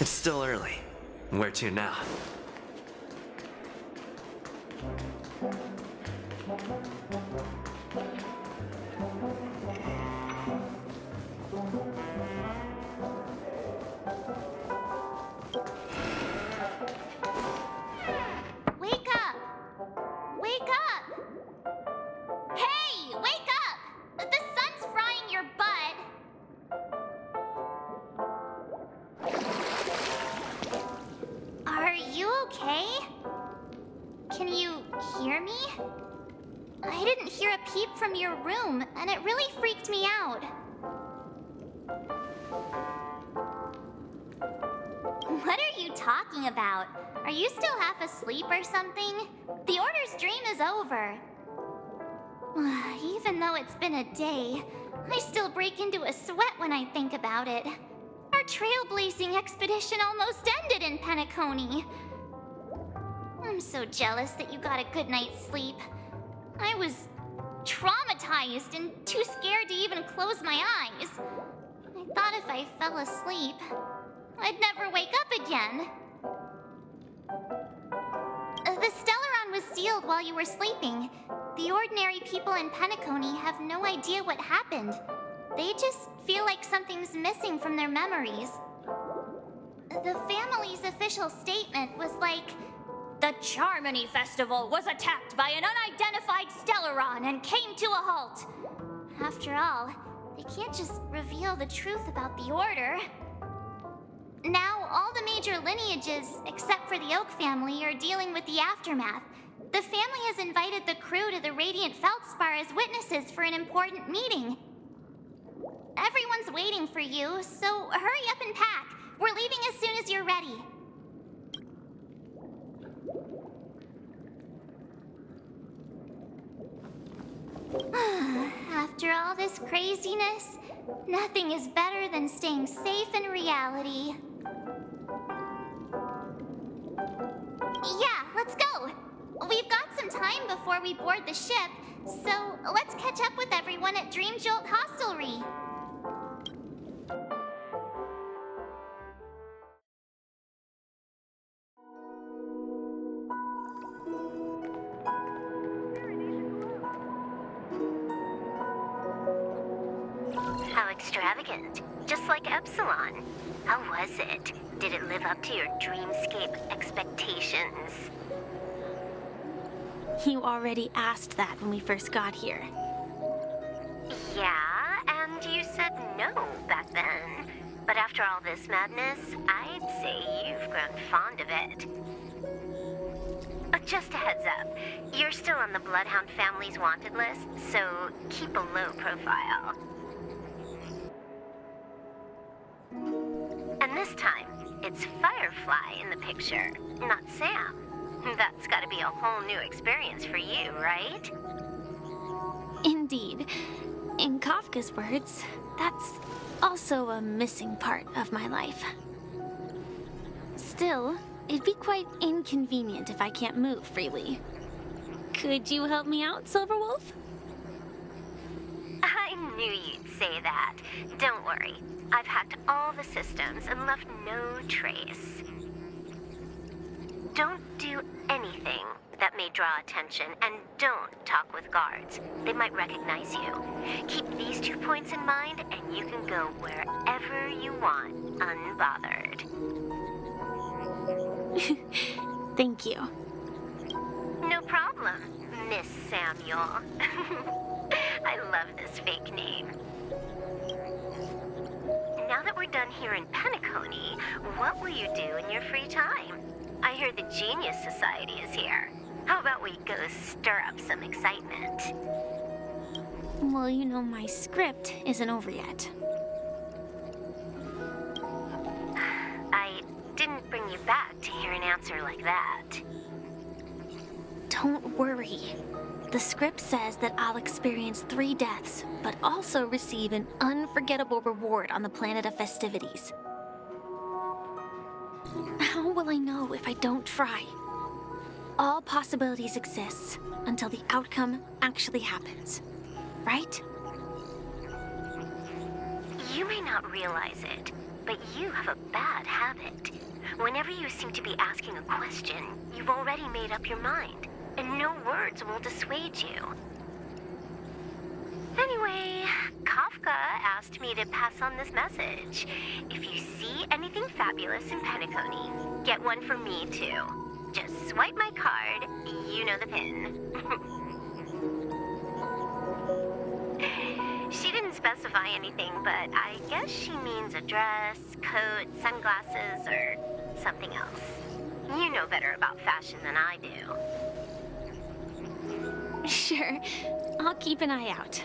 It's still early. Where to now? Wake up! Wake up! Hey, wake up! The sun's frying your butt. Are you okay? Can you hear me? I didn't hear a peep from your room, and it really freaked me out. What are you talking about? Are you still half asleep or something? The Order's dream is over. Even though it's been a day, I still break into a sweat when I think about it. Our trailblazing expedition almost ended in Penecony. I'm so jealous that you got a good night's sleep. I was traumatized and too scared to even close my eyes. I thought if I fell asleep, I'd never wake up again. The Stellaron was sealed while you were sleeping. The ordinary people in Penecony have no idea what happened. They just feel like something's missing from their memories. The family's official statement was like, "The Charmony Festival was attacked by an unidentified Stellaron and came to a halt." After all, they can't just reveal the truth about the Order. Now, all the major lineages, except for the Oak family, are dealing with the aftermath. The family has invited the crew to the Radiant Feldspar as witnesses for an important meeting. Everyone's waiting for you, so hurry up and pack. We're leaving as soon as you're ready. After all this craziness, nothing is better than staying safe in reality. Yeah, let's go. We've got some time before we board the ship, so let's catch up with everyone at Dream Jolt Hostelry. How extravagant. Just like Epsilon. How was it? Did it live up to your dreamscape expectations? You already asked that when we first got here. Yeah, and you said no back then. But after all this madness, I'd say you've grown fond of it. Just a heads up, you're still on the Bloodhound family's wanted list, so keep a low profile. And this time, it's Firefly in the picture, not Sam. That's gotta be a whole new experience for you, right? Indeed. In Kafka's words, that's also a missing part of my life. Still, it'd be quite inconvenient if I can't move freely. Could you help me out, Silverwolf? I knew you'd say that. Don't worry. I've hacked all the systems and left no trace. Don't do anything that may draw attention, and don't talk with guards. They might recognize you. Keep these 2 points in mind, and you can go wherever you want, unbothered. Thank you. No problem, Miss Samuel. I love this fake name. Now that we're done here in Penecony, what will you do in your free time? I hear the Genius Society is here. How about we go stir up some excitement? Well, you know my script isn't over yet. I didn't bring you back to hear an answer like that. Don't worry. The script says that I'll experience 3 deaths, but also receive an unforgettable reward on the planet of festivities. How will I know if I don't try? All possibilities exist until the outcome actually happens, right? You may not realize it, but you have a bad habit. Whenever you seem to be asking a question, you've already made up your mind, and no words will dissuade you. Anyway, Kafka asked me to pass on this message. If you see anything fabulous in Penecony, get one for me too. Just swipe my card, you know the pin. She didn't specify anything, but I guess she means a dress, coat, sunglasses, or something else. You know better about fashion than I do. Sure, I'll keep an eye out.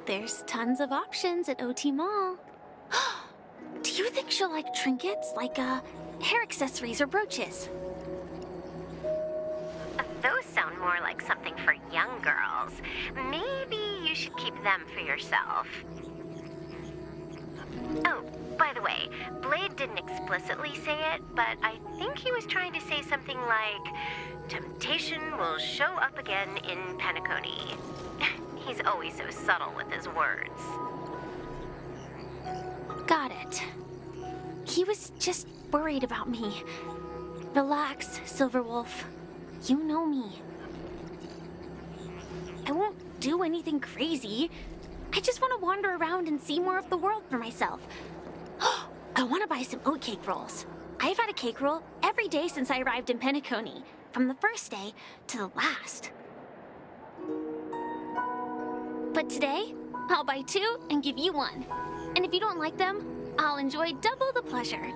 There's tons of options at OT Mall. Do you think she'll like trinkets, like hair accessories or brooches? Those sound more like something for young girls. Maybe you should keep them for yourself. Oh, by the way, Blade didn't explicitly say it, but I think he was trying to say something like, temptation will show up again in Penecony. He's always so subtle with his words. Got it. He was just worried about me. Relax, Silverwolf. You know me. I won't do anything crazy. I just want to wander around and see more of the world for myself. I want to buy some oatcake rolls. I've had a cake roll every day since I arrived in Penecony, from the first day to the last. But today, I'll buy 2 and give you 1. And if you don't like them, I'll enjoy double the pleasure.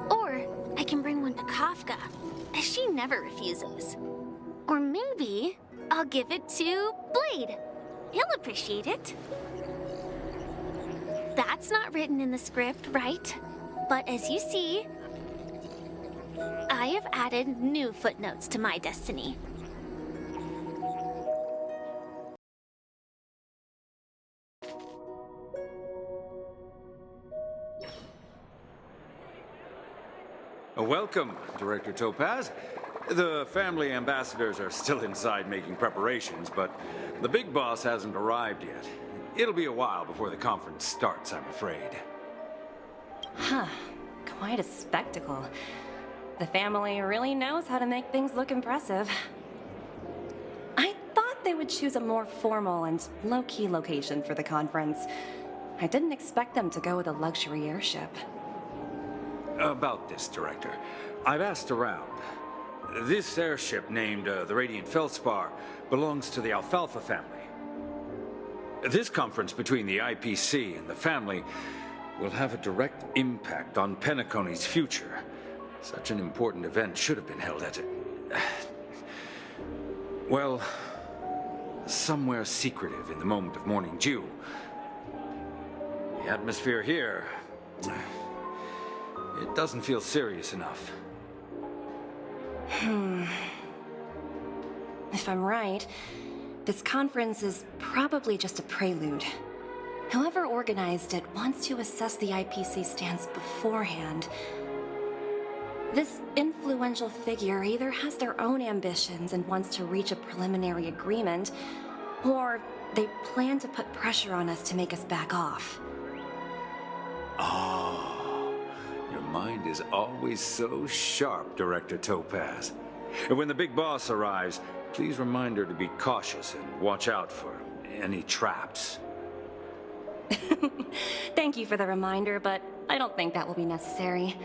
Or I can bring one to Kafka, as she never refuses. Or maybe I'll give it to Blade. He'll appreciate it. That's not written in the script, right? But as you see, I have added new footnotes to my destiny. Welcome, Director Topaz. The family ambassadors are still inside making preparations, but the big boss hasn't arrived yet. It'll be a while before the conference starts, I'm afraid. Huh. Quite a spectacle. The family really knows how to make things look impressive. I thought they would choose a more formal and low-key location for the conference. I didn't expect them to go with a luxury airship. About this, Director. I've asked around. This airship, named the Radiant Feldspar, belongs to the Alfalfa family. This conference between the IPC and the family will have a direct impact on Penecony's future. Such an important event should have been held at well, somewhere secretive in the moment of morning dew. The atmosphere here, it doesn't feel serious enough. If I'm right, this conference is probably just a prelude. Whoever organized it wants to assess the IPC stance beforehand. This influential figure either has their own ambitions and wants to reach a preliminary agreement, or they plan to put pressure on us to make us back off. Oh, your mind is always so sharp, Director Topaz. And when the big boss arrives, please remind her to be cautious and watch out for any traps. Thank you for the reminder, but I don't think that will be necessary.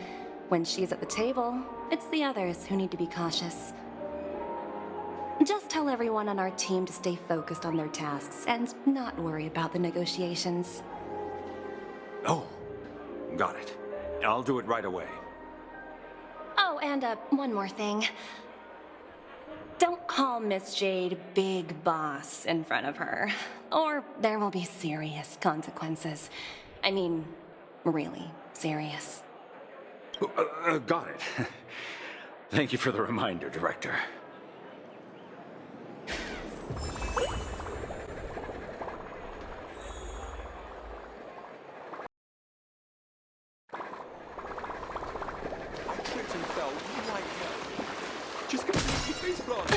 When she's at the table, it's the others who need to be cautious. Just tell everyone on our team to stay focused on their tasks and not worry about the negotiations. Oh, got it. I'll do it right away. Oh, and one more thing. Don't call Miss Jade Big Boss in front of her, or there will be serious consequences. I mean, really serious. Got it. Thank you for the reminder, Director. Just go to the face blast.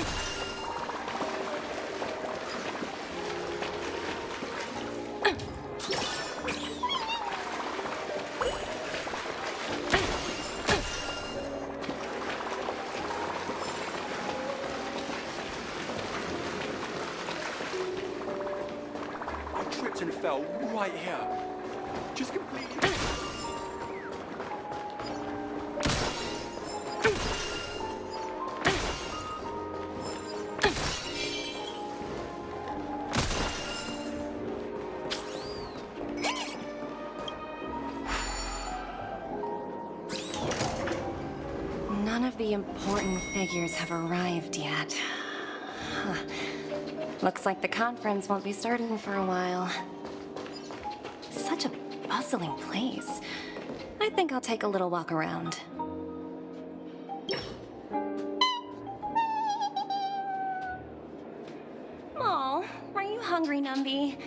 fell right here. Just completely... None of the important figures have arrived yet. Huh. Looks like the conference won't be starting for a while. Such a bustling place. I think I'll take a little walk around. Oh, are you hungry, Numby?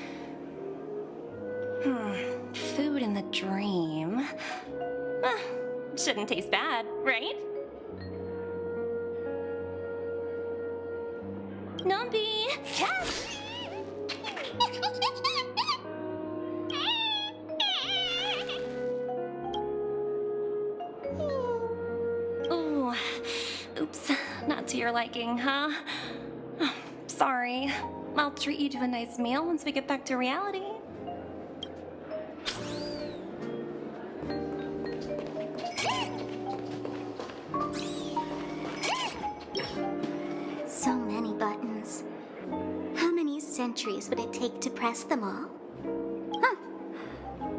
Food in the dream. Shouldn't taste bad, right? Numby! Ooh, oops, not to your liking, huh? Sorry. I'll treat you to a nice meal once we get back to reality. So many buttons. How many centuries would it take to press them all? Huh.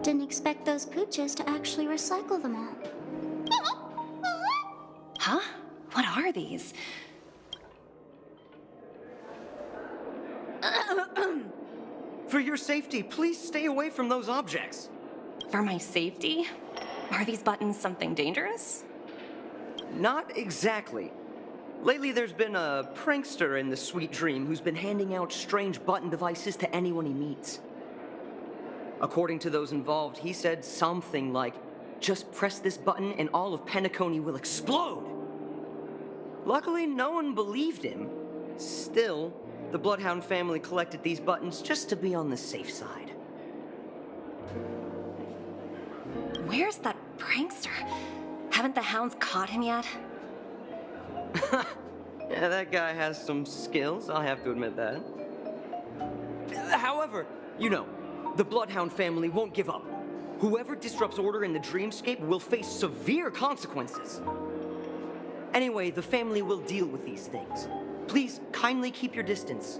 Didn't expect those pooches to actually recycle them all. Huh? What are these? For your safety, please stay away from those objects. For my safety? Are these buttons something dangerous? Not exactly. Lately, there's been a prankster in the Sweet Dream who's been handing out strange button devices to anyone he meets. According to those involved, he said something like, "Just press this button and all of Penecony will explode." Luckily, no one believed him. Still, the Bloodhound family collected these buttons just to be on the safe side. Where's that prankster? Haven't the hounds caught him yet? Yeah, that guy has some skills, I'll have to admit that. However, you know, the Bloodhound family won't give up. Whoever disrupts order in the dreamscape will face severe consequences. Anyway, the family will deal with these things. Please kindly keep your distance.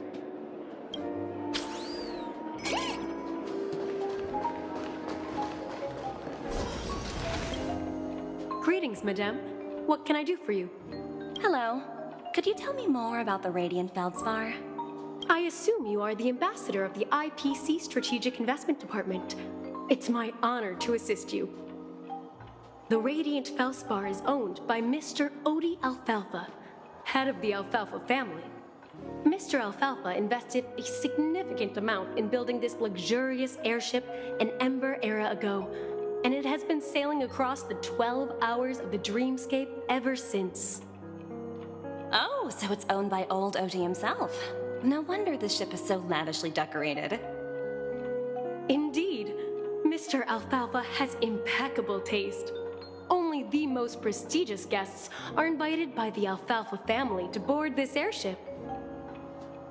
Greetings, madame. What can I do for you? Hello. Could you tell me more about the Radiant Feldspar? I assume you are the ambassador of the IPC Strategic Investment Department. It's my honor to assist you. The Radiant Feldspar is owned by Mr. Odie Alfalfa, head of the Alfalfa family. Mr. Alfalfa invested a significant amount in building this luxurious airship an Ember era ago, and it has been sailing across the 12 hours of the dreamscape ever since. Oh, so it's owned by old Odie himself. No wonder the ship is so lavishly decorated. Indeed, Mr. Alfalfa has impeccable taste. Only the most prestigious guests are invited by the Alfalfa family to board this airship.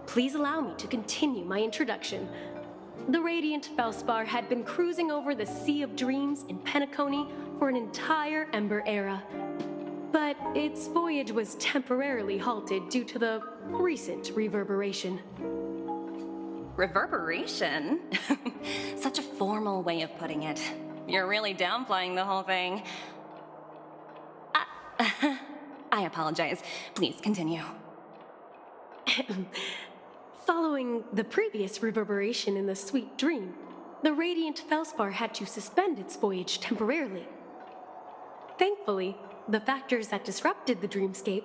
Please allow me to continue my introduction. The Radiant Feldspar had been cruising over the Sea of Dreams in Penecony for an entire Ember era. But its voyage was temporarily halted due to the recent reverberation. Reverberation? Such a formal way of putting it. You're really downplaying the whole thing. I apologize. Please continue. Following the previous reverberation in the Sweet Dream, the Radiant Feldspar had to suspend its voyage temporarily. Thankfully, the factors that disrupted the dreamscape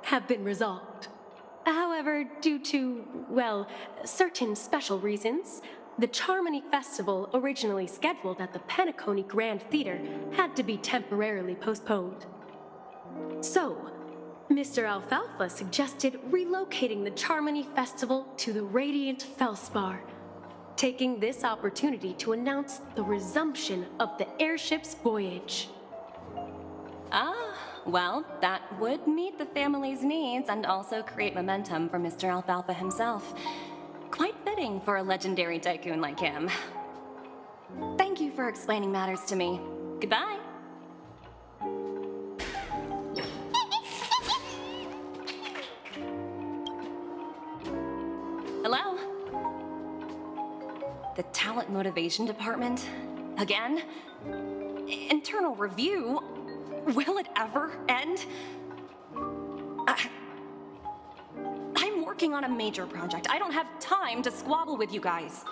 have been resolved. However, due to, well, certain special reasons, the Charmony Festival, originally scheduled at the Penecony Grand Theater, had to be temporarily postponed. So, Mr. Alfalfa suggested relocating the Charmony Festival to the Radiant Feldspar, taking this opportunity to announce the resumption of the airship's voyage. Well, that would meet the family's needs and also create momentum for Mr. Alfalfa himself. Quite fitting for a legendary tycoon like him. Thank you for explaining matters to me. Goodbye. Hello? The Talent Motivation Department? Again? Internal review? Will it ever end? I'm working on a major project. I don't have time to squabble with you guys.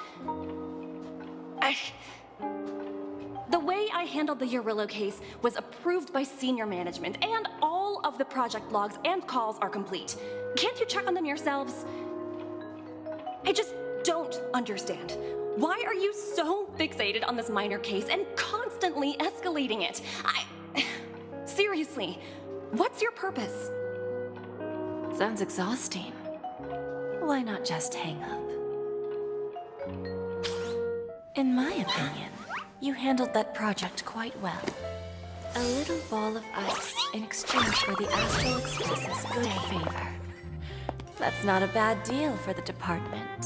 The way I handled the Urillo case was approved by senior management, and all of the project logs and calls are complete. Can't you check on them yourselves? I just don't understand. Why are you so fixated on this minor case and constantly escalating it? Seriously, what's your purpose? Sounds exhausting. Why not just hang up? In my opinion, you handled that project quite well. A little ball of ice in exchange for the Astral Express's good favor. That's not a bad deal for the department.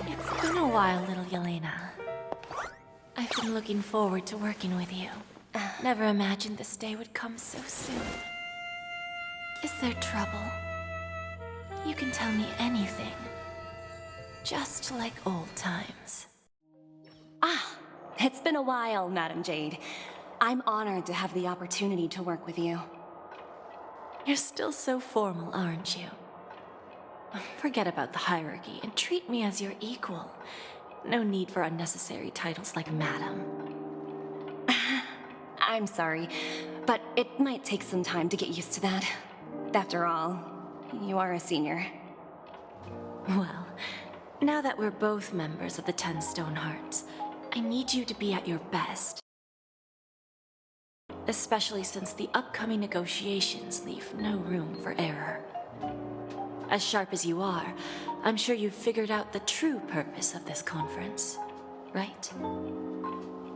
It's been a while, little Yelena. I've been looking forward to working with you. Never imagined this day would come so soon. Is there trouble? You can tell me anything. Just like old times. It's been a while, Madam Jade. I'm honored to have the opportunity to work with you. You're still so formal, aren't you? Forget about the hierarchy and treat me as your equal. No need for unnecessary titles like Madam. I'm sorry, but it might take some time to get used to that. After all, you are a senior. Well, now that we're both members of the 10 Stone Hearts, I need you to be at your best. Especially since the upcoming negotiations leave no room for error. As sharp as you are, I'm sure you've figured out the true purpose of this conference, right?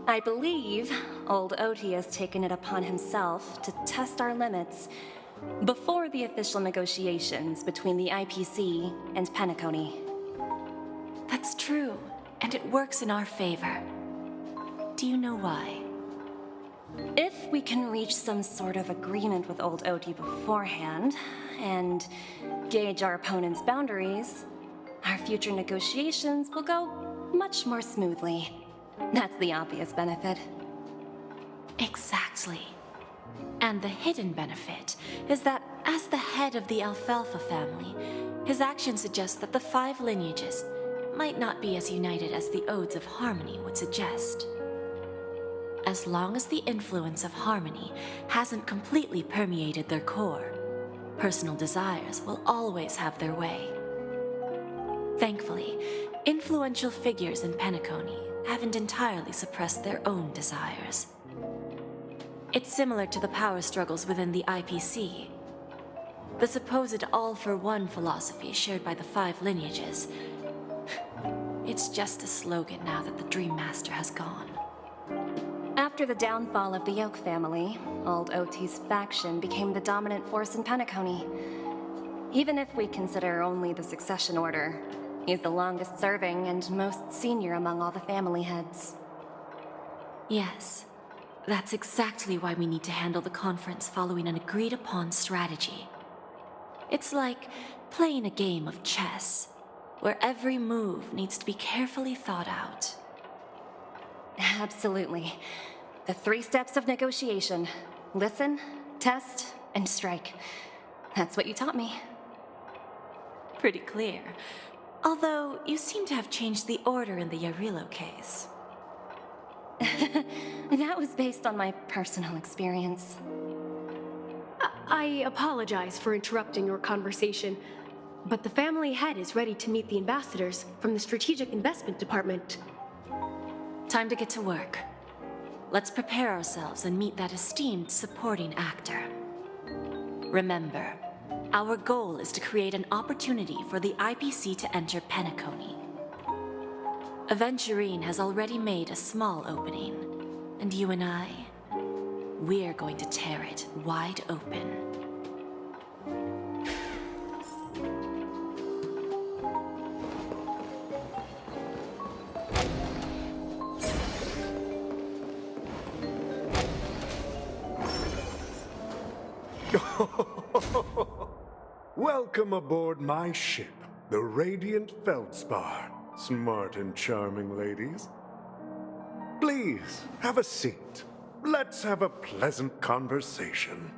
I believe old Oti has taken it upon himself to test our limits before the official negotiations between the IPC and Penecony. That's true, and it works in our favor. Do you know why? If we can reach some sort of agreement with old Oti beforehand, and gauge our opponent's boundaries, our future negotiations will go much more smoothly. That's the obvious benefit. Exactly. And the hidden benefit is that as the head of the Alfalfa family, his actions suggest that the 5 lineages might not be as united as the Odes of Harmony would suggest. As long as the influence of Harmony hasn't completely permeated their core, personal desires will always have their way. Thankfully, influential figures in Penecony haven't entirely suppressed their own desires. It's similar to the power struggles within the IPC. The supposed all-for-one philosophy shared by the 5 lineages. It's just a slogan now that the Dream Master has gone. After the downfall of the Yoke family, old Oti's faction became the dominant force in Penecony. Even if we consider only the succession order, he's the longest serving and most senior among all the family heads. Yes, that's exactly why we need to handle the conference following an agreed-upon strategy. It's like playing a game of chess, where every move needs to be carefully thought out. Absolutely. The 3 steps of negotiation. Listen, test, and strike. That's what you taught me. Pretty clear. Although, you seem to have changed the order in the Urillo case. That was based on my personal experience. I apologize for interrupting your conversation, but the family head is ready to meet the ambassadors from the Strategic Investment Department. Time to get to work. Let's prepare ourselves and meet that esteemed supporting actor. Remember, our goal is to create an opportunity for the IPC to enter Penecony. Aventurine has already made a small opening, and you and I, we're going to tear it wide open. Welcome aboard my ship, the Radiant Feldspar. Smart and charming ladies. Please, have a seat. Let's have a pleasant conversation.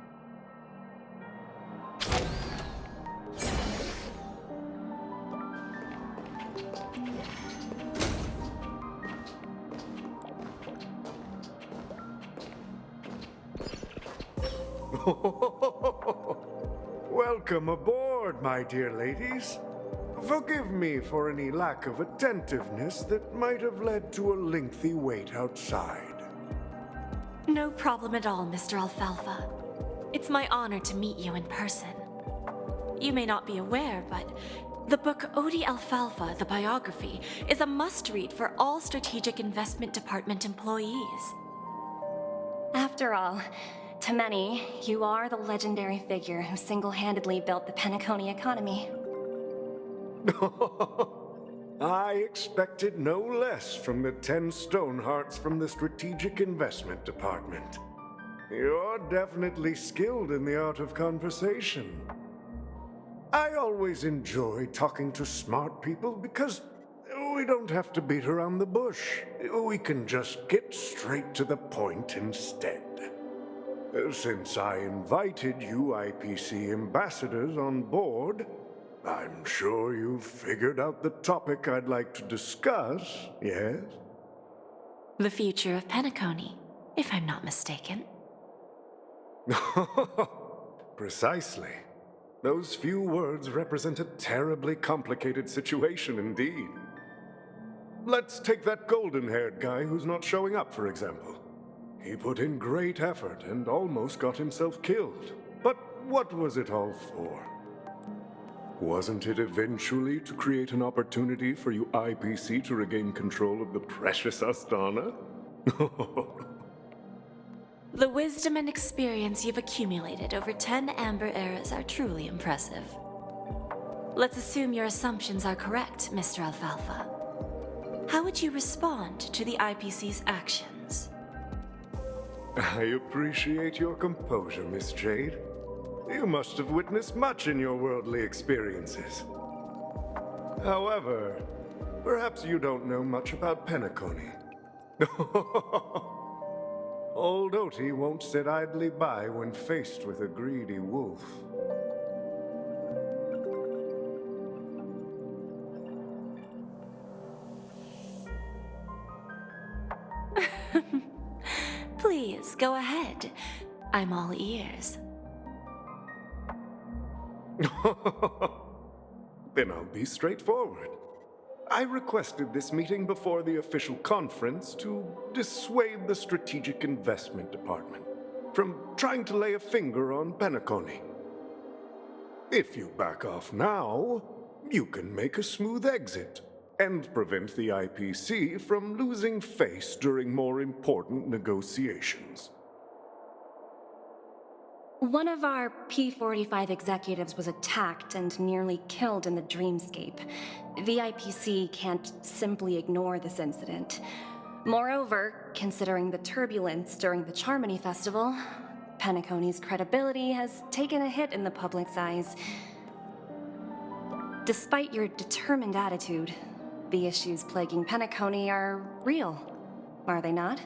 Welcome aboard, my dear ladies. Forgive me for any lack of attentiveness that might have led to a lengthy wait outside. No problem at all, Mr. Alfalfa. It's my honor to meet you in person. You may not be aware, but the book Odie Alfalfa, the biography, is a must-read for all Strategic Investment Department employees. After all, to many, you are the legendary figure who single-handedly built the Penecony economy. I expected no less from the 10 Stonehearts from the Strategic Investment Department. You're definitely skilled in the art of conversation. I always enjoy talking to smart people because we don't have to beat around the bush. We can just get straight to the point instead. Since I invited you IPC ambassadors on board, I'm sure you've figured out the topic I'd like to discuss, yes? The future of Penecony, if I'm not mistaken. Precisely. Those few words represent a terribly complicated situation indeed. Let's take that golden-haired guy who's not showing up, for example. He put in great effort and almost got himself killed. But what was it all for? Wasn't it eventually to create an opportunity for you IPC to regain control of the precious Astana? The wisdom and experience you've accumulated over 10 Amber Eras are truly impressive. Let's assume your assumptions are correct, Mr. Alfalfa. How would you respond to the IPC's actions? I appreciate your composure, Miss Jade. You must have witnessed much in your worldly experiences. However, perhaps you don't know much about Penecony. Old Oti won't sit idly by when faced with a greedy wolf. Please, go ahead. I'm all ears. Then I'll be straightforward. I requested this meeting before the official conference to dissuade the Strategic Investment Department from trying to lay a finger on Penecony. If you back off now, you can make a smooth exit and prevent the IPC from losing face during more important negotiations. One of our P-45 executives was attacked and nearly killed in the dreamscape. The IPC can't simply ignore this incident. Moreover, considering the turbulence during the Charmony Festival, Penecony's credibility has taken a hit in the public's eyes. Despite your determined attitude, the issues plaguing Penecony are real, are they not?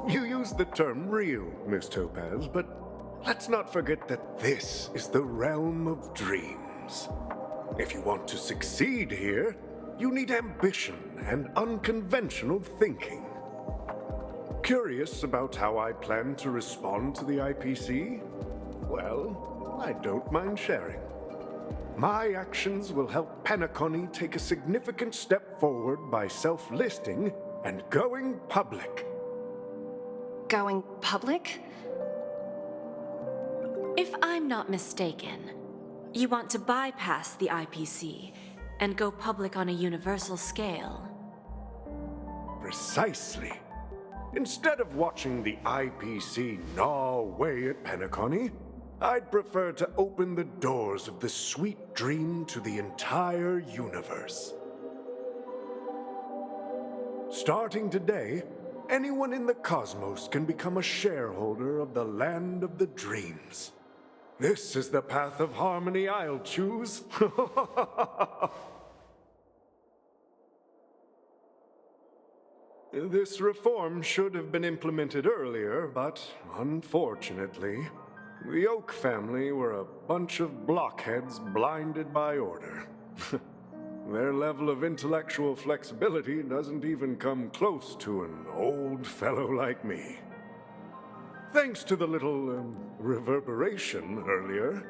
You used the term real, Miss Topaz, but let's not forget that this is the realm of dreams. If you want to succeed here, you need ambition and unconventional thinking. Curious about how I plan to respond to the IPC? Well, I don't mind sharing. My actions will help Penecony take a significant step forward by self-listing and going public. Going public? If I'm not mistaken, you want to bypass the IPC and go public on a universal scale. Precisely. Instead of watching the IPC gnaw away at Penecony, I'd prefer to open the doors of the sweet dream to the entire universe. Starting today, anyone in the cosmos can become a shareholder of the land of the dreams. This is the path of harmony I'll choose. This reform should have been implemented earlier, but unfortunately, the Oak family were a bunch of blockheads blinded by order. Their level of intellectual flexibility doesn't even come close to an old fellow like me. Thanks to the little reverberation earlier,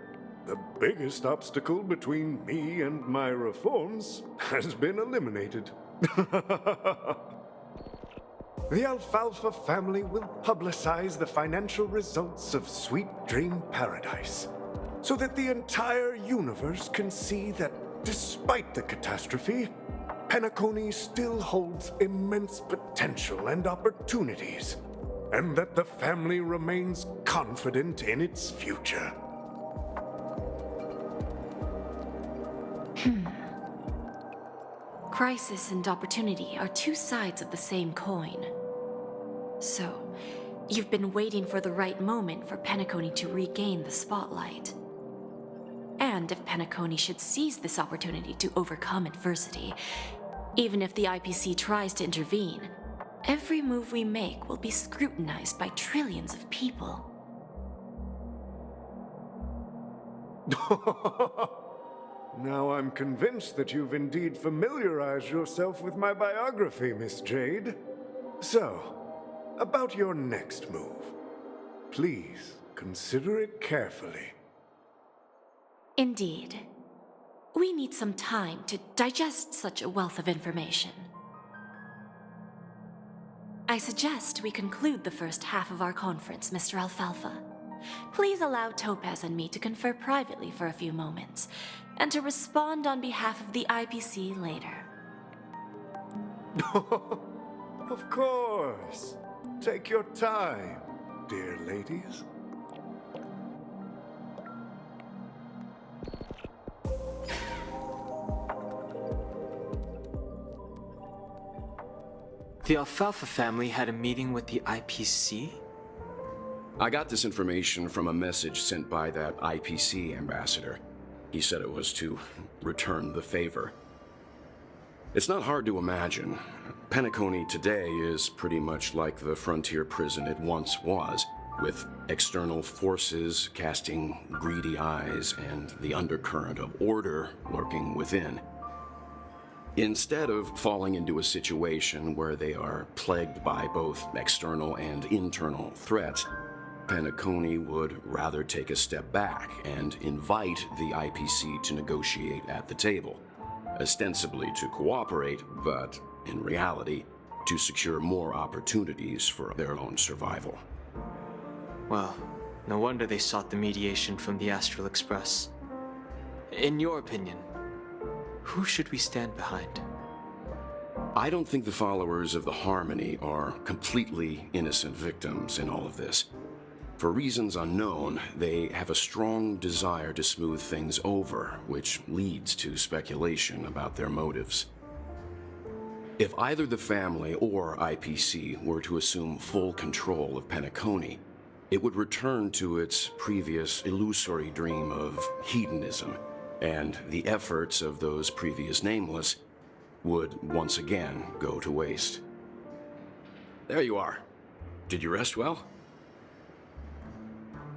the biggest obstacle between me and my reforms has been eliminated. The Alfalfa family will publicize the financial results of Sweet Dream Paradise, so that the entire universe can see that despite the catastrophe, Penecony still holds immense potential and opportunities, and that the family remains confident in its future. Crisis and opportunity are two sides of the same coin. So, you've been waiting for the right moment for Penecony to regain the spotlight. And if Penecony should seize this opportunity to overcome adversity, even if the IPC tries to intervene, every move we make will be scrutinized by trillions of people. Now I'm convinced that you've indeed familiarized yourself with my biography, Miss Jade. So, about your next move. Please, consider it carefully. Indeed. We need some time to digest such a wealth of information. I suggest we conclude the first half of our conference, Mr. Alfalfa. Please allow Topaz and me to confer privately for a few moments, and to respond on behalf of the IPC later. Of course. Take your time, dear ladies. The Alfalfa family had a meeting with the IPC? I got this information from a message sent by that IPC ambassador. He said it was to return the favor. It's not hard to imagine. Penecony today is pretty much like the frontier prison it once was, with external forces casting greedy eyes and the undercurrent of order lurking within. Instead of falling into a situation where they are plagued by both external and internal threats, Penecony would rather take a step back and invite the IPC to negotiate at the table, ostensibly to cooperate, but in reality, to secure more opportunities for their own survival. Well, no wonder they sought the mediation from the Astral Express. In your opinion, who should we stand behind? I don't think the followers of the Harmony are completely innocent victims in all of this. For reasons unknown, they have a strong desire to smooth things over, which leads to speculation about their motives. If either the family or IPC were to assume full control of Penecony, it would return to its previous illusory dream of hedonism, and the efforts of those previous nameless would once again go to waste. There you are. Did you rest well?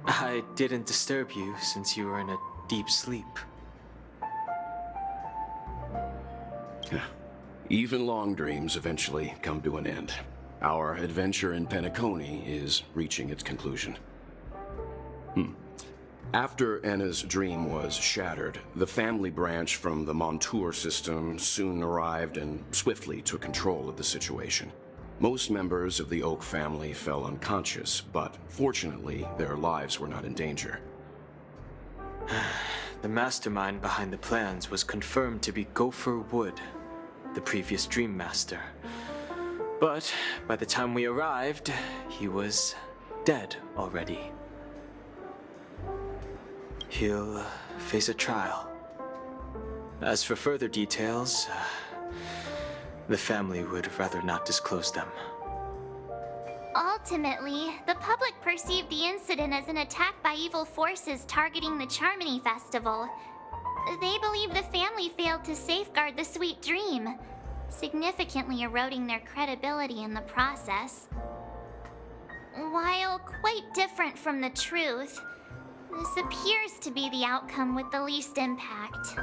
I didn't disturb you since you were in a deep sleep. Even long dreams eventually come to an end. Our adventure in Penecony is reaching its conclusion. After Anna's dream was shattered, the family branch from the Montour system soon arrived and swiftly took control of the situation. Most members of the Oak family fell unconscious, but fortunately, their lives were not in danger. The mastermind behind the plans was confirmed to be Gopher Wood, the previous Dream Master. But by the time we arrived, he was dead already. He'll face a trial. As for further details, the family would rather not disclose them. Ultimately, the public perceived the incident as an attack by evil forces targeting the Charmony Festival. They believe the family failed to safeguard the sweet dream, significantly eroding their credibility in the process. While quite different from the truth, this appears to be the outcome with the least impact.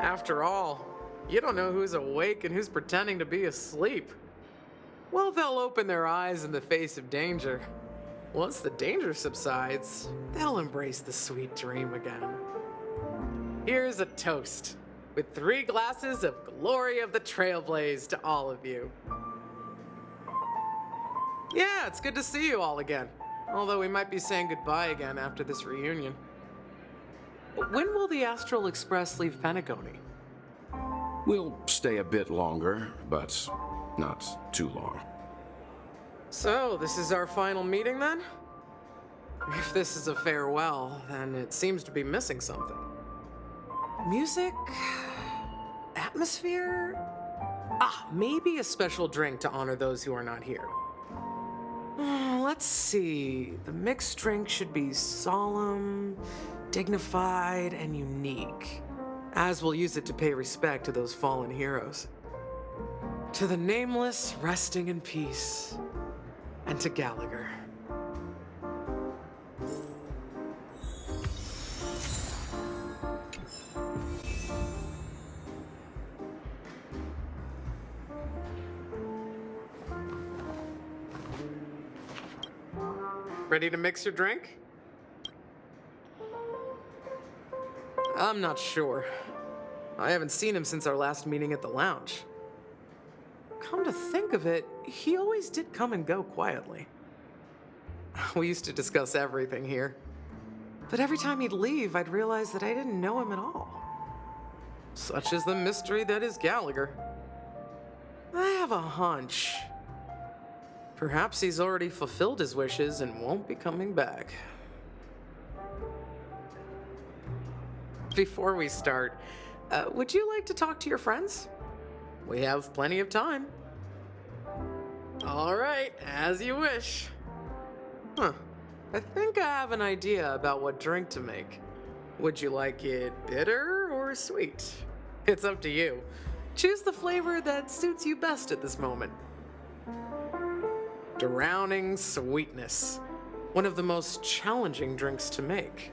After all, you don't know who's awake and who's pretending to be asleep. Well, they'll open their eyes in the face of danger. Once the danger subsides, they'll embrace the sweet dream again. Here's a toast, with 3 glasses of Glory of the Trailblaze to all of you. Yeah, it's good to see you all again. Although we might be saying goodbye again after this reunion. When will the Astral Express leave Penecony? We'll stay a bit longer, but not too long. So, this is our final meeting then? If this is a farewell, then it seems to be missing something. Music? Atmosphere? Maybe a special drink to honor those who are not here. Let's see. The mixed drink should be solemn, dignified, and unique, as we'll use it to pay respect to those fallen heroes. To the Nameless, resting in peace, and to Gallagher. Ready to mix your drink? I'm not sure. I haven't seen him since our last meeting at the lounge. Come to think of it, he always did come and go quietly. We used to discuss everything here. But every time he'd leave, I'd realize that I didn't know him at all. Such is the mystery that is Gallagher. I have a hunch. Perhaps he's already fulfilled his wishes and won't be coming back. Before we start, would you like to talk to your friends? We have plenty of time. All right, as you wish. I think I have an idea about what drink to make. Would you like it bitter or sweet? It's up to you. Choose the flavor that suits you best at this moment. Drowning sweetness. One of the most challenging drinks to make.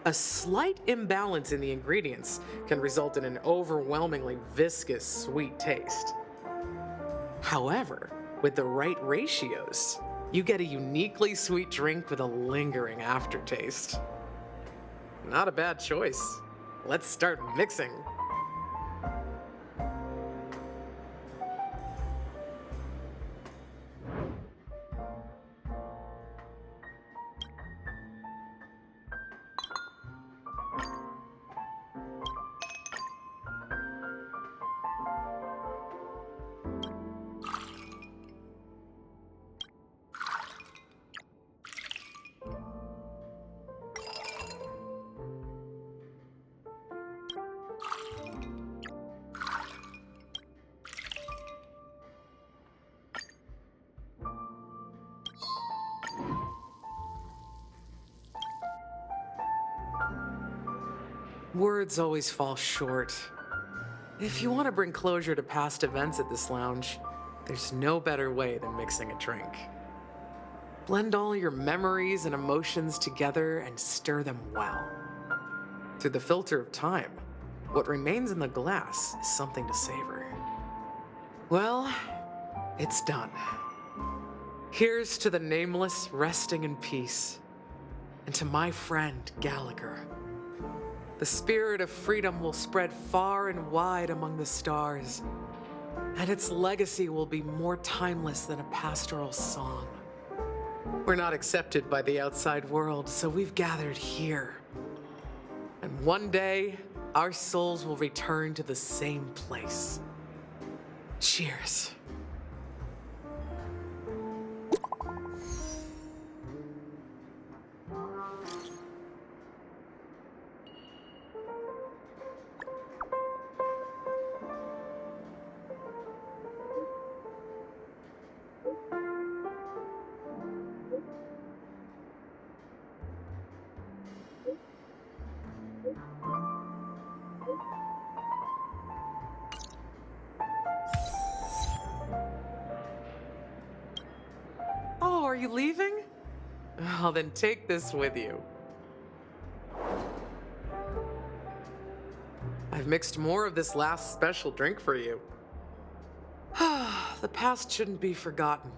A slight imbalance in the ingredients can result in an overwhelmingly viscous sweet taste. However, with the right ratios, you get a uniquely sweet drink with a lingering aftertaste. Not a bad choice. Let's start mixing. Words always fall short. If you want to bring closure to past events at this lounge, there's no better way than mixing a drink. Blend all your memories and emotions together and stir them well. Through the filter of time, what remains in the glass is something to savor. Well, it's done. Here's to the Nameless resting in peace, and to my friend Gallagher. The spirit of freedom will spread far and wide among the stars, and its legacy will be more timeless than a pastoral song. We're not accepted by the outside world, so we've gathered here. And one day, our souls will return to the same place. Cheers. you leaving? Oh, then take this with you. I've mixed more of this last special drink for you. The past shouldn't be forgotten.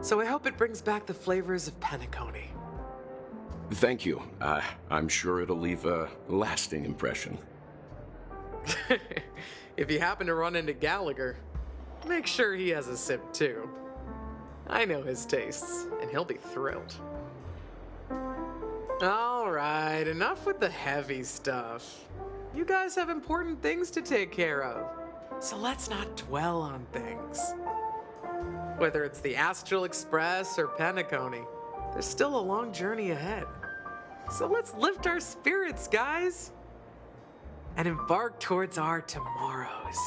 So I hope it brings back the flavors of Penecony. Thank you. I'm sure it'll leave a lasting impression. If you happen to run into Gallagher, make sure he has a sip too. I know his tastes, and he'll be thrilled. All right, enough with the heavy stuff. You guys have important things to take care of, so let's not dwell on things. Whether it's the Astral Express or Penecony, there's still a long journey ahead. So let's lift our spirits, guys, and embark towards our tomorrows.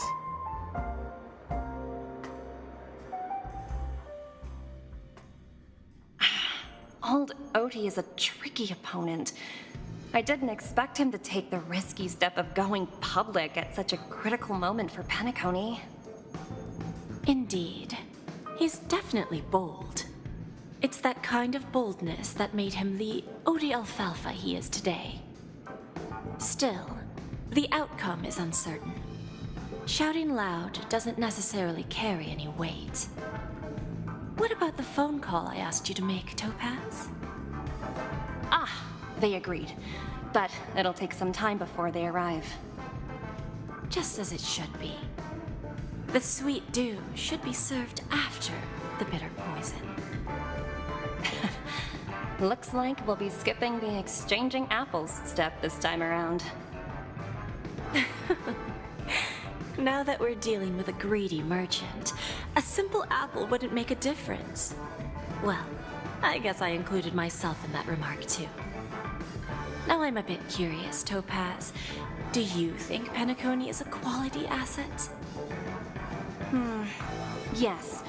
Old Odie is a tricky opponent. I didn't expect him to take the risky step of going public at such a critical moment for Penecony. Indeed. He's definitely bold. It's that kind of boldness that made him the Odie Alfalfa he is today. Still, the outcome is uncertain. Shouting loud doesn't necessarily carry any weight. What about the phone call I asked you to make, Topaz? Ah, they agreed. But it'll take some time before they arrive. Just as it should be. The sweet dew should be served after the bitter poison. Looks like we'll be skipping the exchanging apples step this time around. Now that we're dealing with a greedy merchant, a simple apple wouldn't make a difference. Well, I guess I included myself in that remark too. Now I'm a bit curious, Topaz. Do you think Penecony is a quality asset? Yes.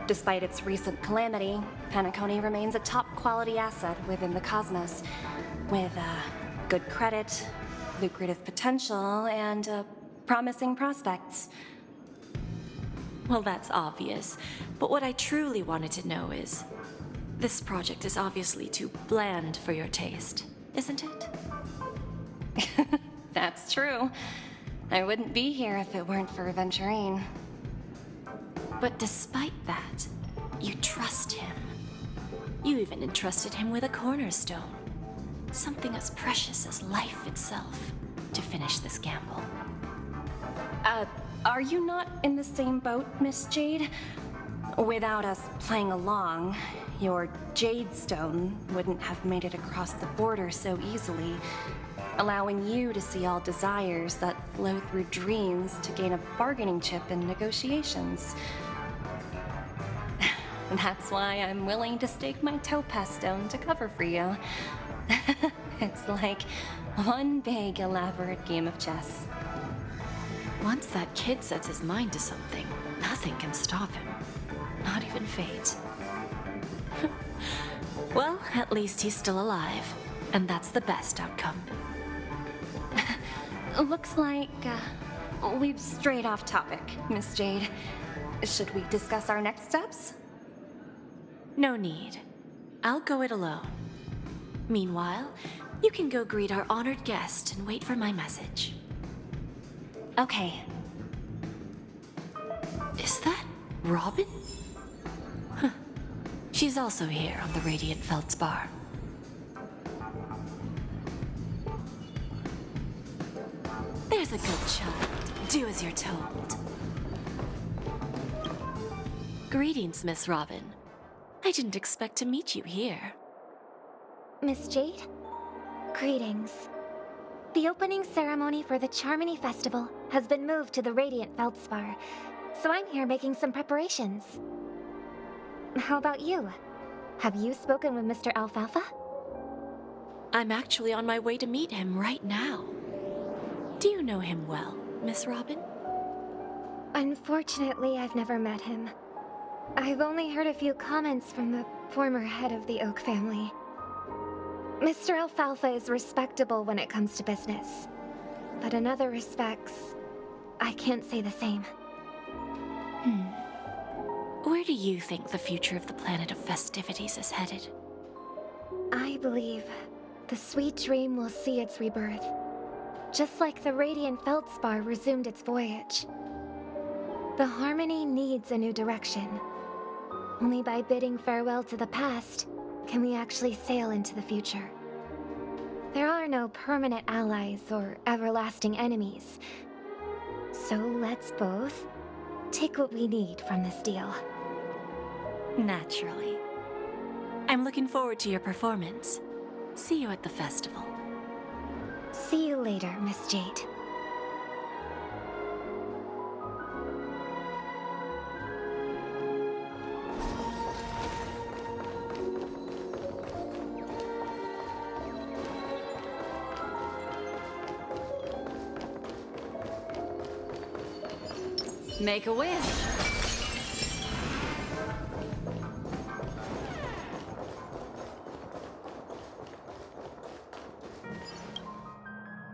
Despite its recent calamity, Penecony remains a top-quality asset within the cosmos, with good credit, lucrative potential, and promising prospects. Well, that's obvious, but what I truly wanted to know is, this project is obviously too bland for your taste, isn't it? That's true. I wouldn't be here if it weren't for Aventurine. But despite that, you trust him. You even entrusted him with a cornerstone. Something as precious as life itself, to finish this gamble. Are you not in the same boat, Miss Jade? Without us playing along, your Jade Stone wouldn't have made it across the border so easily, allowing you to see all desires that flow through dreams to gain a bargaining chip in negotiations. That's why I'm willing to stake my Topaz Stone to cover for you. It's like one big, elaborate game of chess. Once that kid sets his mind to something, nothing can stop him. Not even fate. Well, at least he's still alive, and that's the best outcome. Looks like we've strayed off topic, Miss Jade. Should we discuss our next steps? No need. I'll go it alone. Meanwhile, you can go greet our honored guest and wait for my message. Okay. Is that Robin? Huh. She's also here on the Radiant Feldspar. There's a good child. Do as you're told. Greetings, Miss Robin. I didn't expect to meet you here. Miss Jade? Greetings. The opening ceremony for the Charmony Festival has been moved to the Radiant Feldspar, so I'm here making some preparations. How about you? Have you spoken with Mr. Alfalfa? I'm actually on my way to meet him right now. Do you know him well, Miss Robin? Unfortunately, I've never met him. I've only heard a few comments from the former head of the Oak family. Mr. Alfalfa is respectable when it comes to business, but in other respects, I can't say the same. where do you think the future of the planet of festivities is headed? I believe the sweet dream will see its rebirth, just like the radiant feldspar resumed its voyage. The Harmony needs a new direction. Only by bidding farewell to the past can we actually sail into the future. There are no permanent allies or everlasting enemies. So let's both take what we need from this deal. Naturally. I'm looking forward to your performance. See you at the festival. See you later, Miss Jade. Make a wish.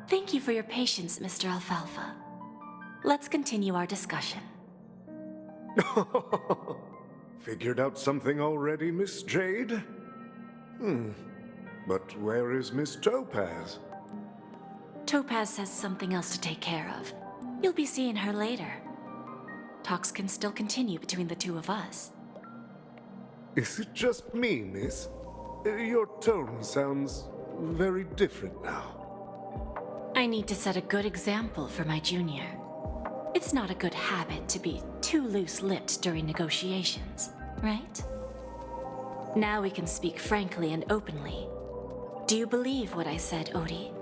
Thank you for your patience, Mr. Alfalfa. Let's continue our discussion. Figured out something already, Miss Jade? But where is Miss Topaz? Topaz has something else to take care of. You'll be seeing her later. Talks can still continue between the two of us. Is it just me, miss? Your tone sounds very different now. I need to set a good example for my junior. It's not a good habit to be too loose-lipped during negotiations, right? Now we can speak frankly and openly. Do you believe what I said, Odie?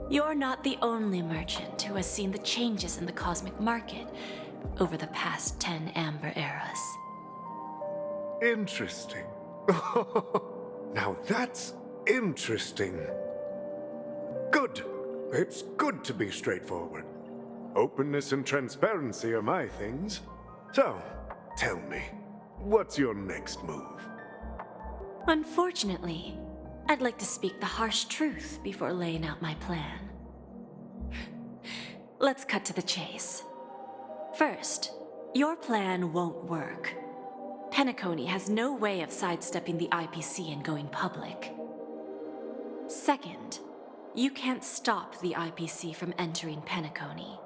You're not the only merchant who has seen the changes in the cosmic market over the past 10 Amber Eras. Interesting. Now that's interesting. Good. It's good to be straightforward. Openness and transparency are my things. So, tell me, what's your next move? Unfortunately, I'd like to speak the harsh truth before laying out my plan. Let's cut to the chase. First, your plan won't work. Penecony has no way of sidestepping the IPC and going public. Second, you can't stop the IPC from entering Penecony.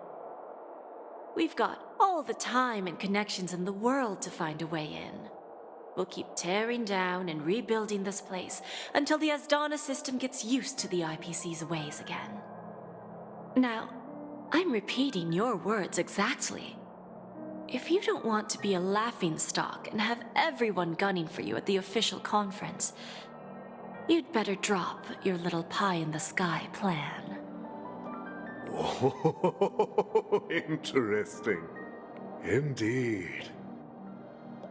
We've got all the time and connections in the world to find a way in. We'll keep tearing down and rebuilding this place until the Asdana system gets used to the IPC's ways again. Now, I'm repeating your words exactly. If you don't want to be a laughingstock and have everyone gunning for you at the official conference, you'd better drop your little pie-in-the-sky plan. Oh, interesting. Indeed.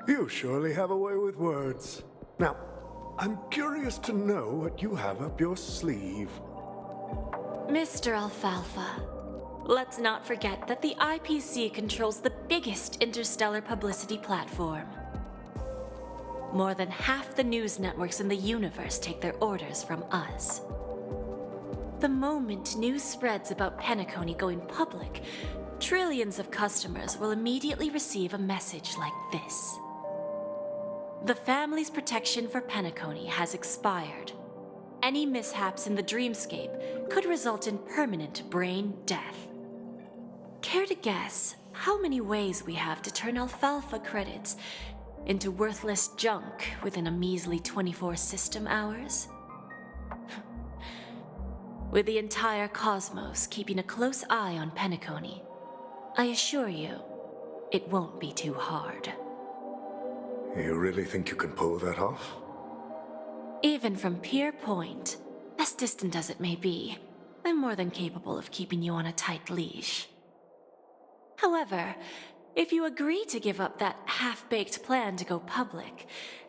You surely have a way with words. Now, I'm curious to know what you have up your sleeve. Mr. Alfalfa, let's not forget that the IPC controls the biggest interstellar publicity platform. More than half the news networks in the universe take their orders from us. The moment news spreads about Penecony going public, trillions of customers will immediately receive a message like this. The family's protection for Penecony has expired. Any mishaps in the dreamscape could result in permanent brain death. Care to guess how many ways we have to turn Alfalfa credits into worthless junk within a measly 24 system hours? With the entire cosmos keeping a close eye on Penecony, I assure you, it won't be too hard. You really think you can pull that off? Even from Pier Point, as distant as it may be, I'm more than capable of keeping you on a tight leash. However, if you agree to give up that half-baked plan to go public,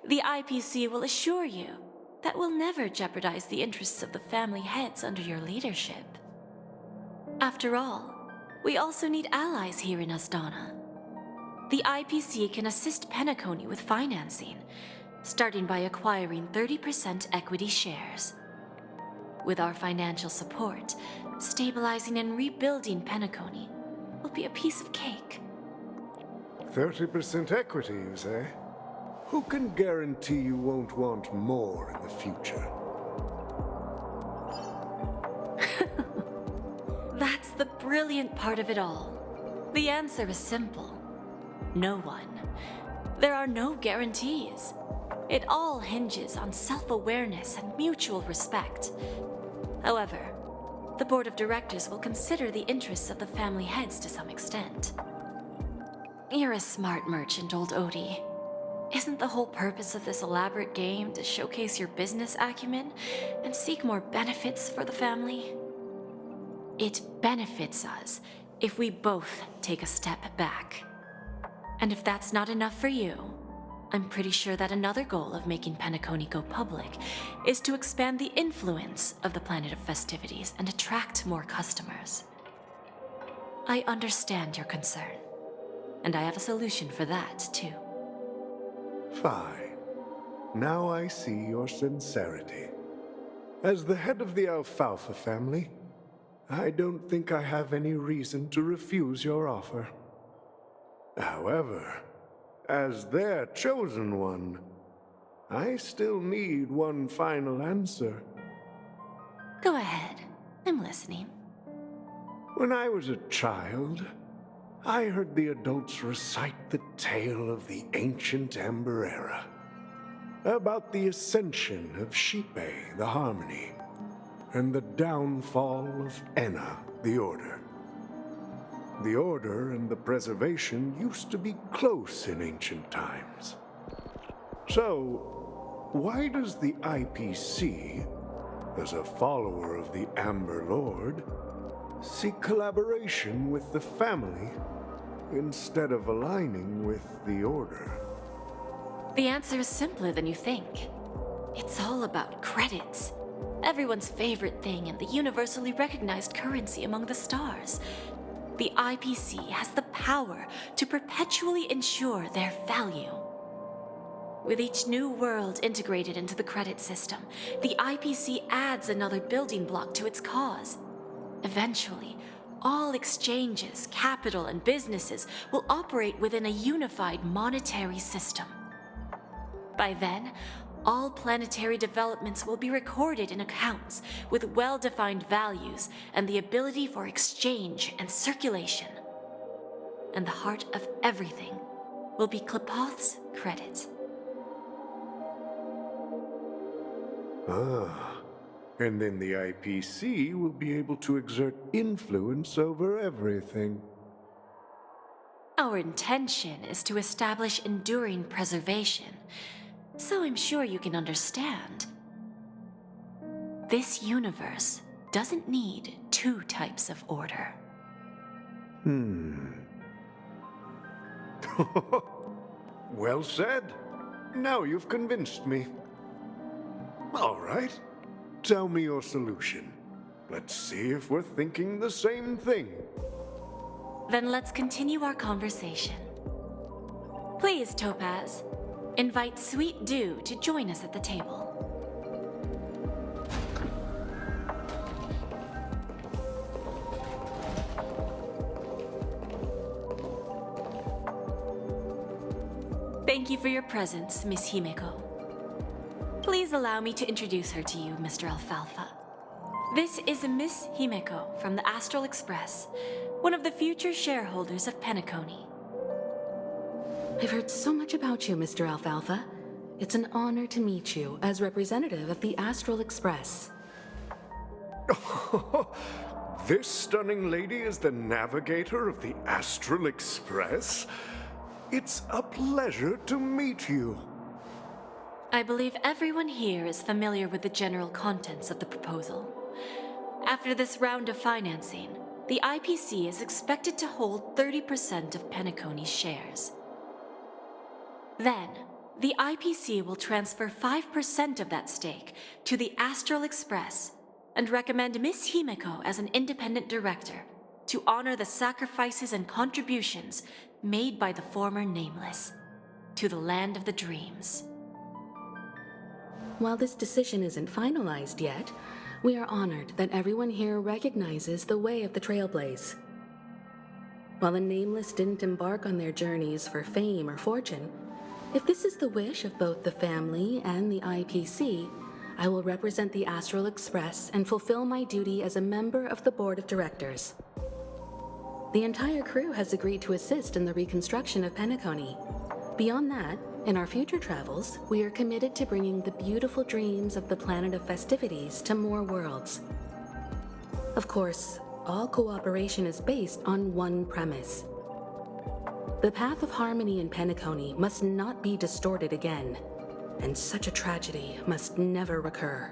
the IPC will assure you that we'll never jeopardize the interests of the family heads under your leadership. After all, we also need allies here in Asdana. The IPC can assist Penecony with financing, starting by acquiring 30% equity shares. With our financial support, stabilizing and rebuilding Penecony will be a piece of cake. 30% equity, you say? Who can guarantee you won't want more in the future? That's the brilliant part of it all. The answer is simple. No one. There are no guarantees. It all hinges on self-awareness and mutual respect. However, the board of directors will consider the interests of the family heads to some extent. You're a smart merchant, old Odie. Isn't the whole purpose of this elaborate game to showcase your business acumen and seek more benefits for the family? It benefits us if we both take a step back. And if that's not enough for you, I'm pretty sure that another goal of making Penecony go public is to expand the influence of the Planet of Festivities and attract more customers. I understand your concern, and I have a solution for that, too. Fine. Now I see your sincerity. As the head of the Alfalfa family, I don't think I have any reason to refuse your offer. However, as their chosen one, I still need one final answer. Go ahead. I'm listening. When I was a child, I heard the adults recite the tale of the ancient Amber Era, about the ascension of Xipe, the Harmony, and the downfall of Enna, the Order. The Order and the Preservation used to be close in ancient times. So, why does the IPC, as a follower of the Amber Lord, seek collaboration with the family instead of aligning with the Order? The answer is simpler than you think. It's all about credits. Everyone's favorite thing and the universally recognized currency among the stars. The IPC has the power to perpetually ensure their value. With each new world integrated into the credit system, the IPC adds another building block to its cause. Eventually, all exchanges, capital, and businesses will operate within a unified monetary system. By then, all planetary developments will be recorded in accounts with well-defined values and the ability for exchange and circulation. And the heart of everything will be Klepoth's credit. Ah, and then the IPC will be able to exert influence over everything. Our intention is to establish enduring preservation, so I'm sure you can understand. This universe doesn't need two types of order. Well said. Now you've convinced me. All right. Tell me your solution. Let's see if we're thinking the same thing. Then let's continue our conversation. Please, Topaz, invite Sweet Dew to join us at the table. Thank you for your presence, Miss Himeko. Please allow me to introduce her to you, Mr. Alfalfa. This is Miss Himeko from the Astral Express, one of the future shareholders of Penecony. I've heard so much about you, Mr. Alfalfa. It's an honor to meet you as representative of the Astral Express. This stunning lady is the navigator of the Astral Express? It's a pleasure to meet you. I believe everyone here is familiar with the general contents of the proposal. After this round of financing, the IPC is expected to hold 30% of Penecony's shares. Then, the IPC will transfer 5% of that stake to the Astral Express and recommend Miss Himeko as an independent director to honor the sacrifices and contributions made by the former Nameless to the land of the dreams. While this decision isn't finalized yet, we are honored that everyone here recognizes the way of the Trailblaze. While the Nameless didn't embark on their journeys for fame or fortune, if this is the wish of both the family and the IPC, I will represent the Astral Express and fulfill my duty as a member of the board of directors. The entire crew has agreed to assist in the reconstruction of Penecony. Beyond that, in our future travels, we are committed to bringing the beautiful dreams of the planet of festivities to more worlds. Of course, all cooperation is based on one premise. The path of harmony in Penecony must not be distorted again, and such a tragedy must never recur.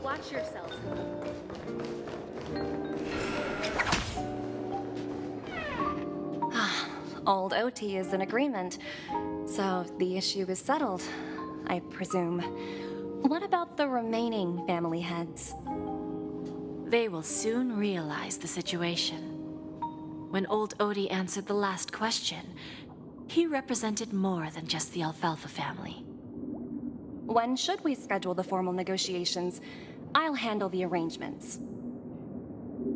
Watch yourselves. Old OT is in agreement, so the issue is settled, I presume. What about the remaining family heads? They will soon realize the situation. When old Odie answered the last question, he represented more than just the Alfalfa family. When should we schedule the formal negotiations? I'll handle the arrangements.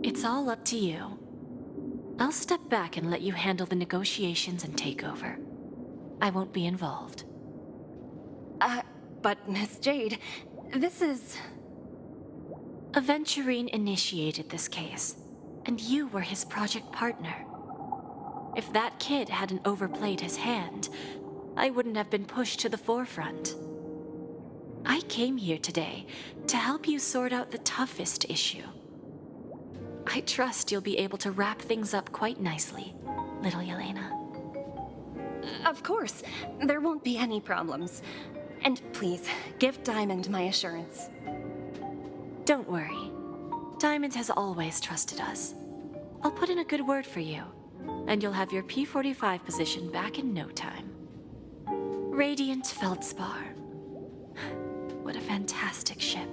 It's all up to you. I'll step back and let you handle the negotiations and takeover. I won't be involved. But Miss Jade, this is... Aventurine initiated this case, and you were his project partner. If that kid hadn't overplayed his hand, I wouldn't have been pushed to the forefront. I came here today to help you sort out the toughest issue. I trust you'll be able to wrap things up quite nicely, little Yelena. Of course, there won't be any problems. And please, give Diamond my assurance. Don't worry. Diamond has always trusted us. I'll put in a good word for you, and you'll have your P-45 position back in no time. Radiant Feldspar. What a fantastic ship.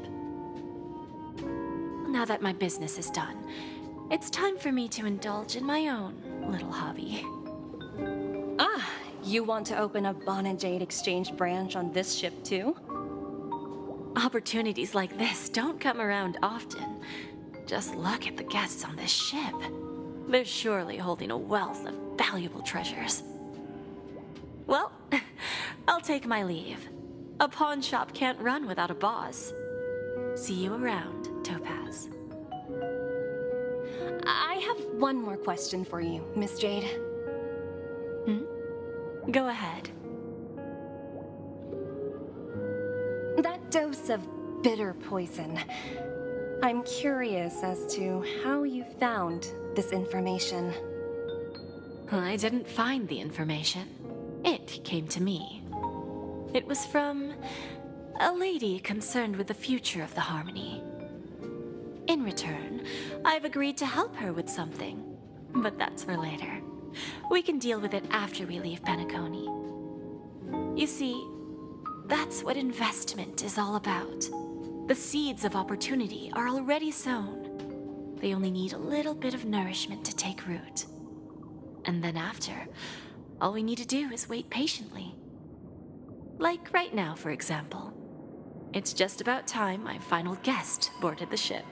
Now that my business is done, it's time for me to indulge in my own little hobby. Ah, you want to open a Bon and Jade exchange branch on this ship too? Opportunities like this don't come around often. Just look at the guests on this ship. They're surely holding a wealth of valuable treasures. Well, I'll take my leave. A pawn shop can't run without a boss. See you around, Topaz. I have one more question for you, Miss Jade. Go ahead. That dose of bitter poison. I'm curious as to how you found this information. I didn't find the information. It came to me. It was from a lady concerned with the future of the Harmony. In return, I've agreed to help her with something, but that's for later. We can deal with it after we leave Penecony. You see, that's what investment is all about. The seeds of opportunity are already sown. They only need a little bit of nourishment to take root. And then after, all we need to do is wait patiently. Like right now, for example. It's just about time my final guest boarded the ship.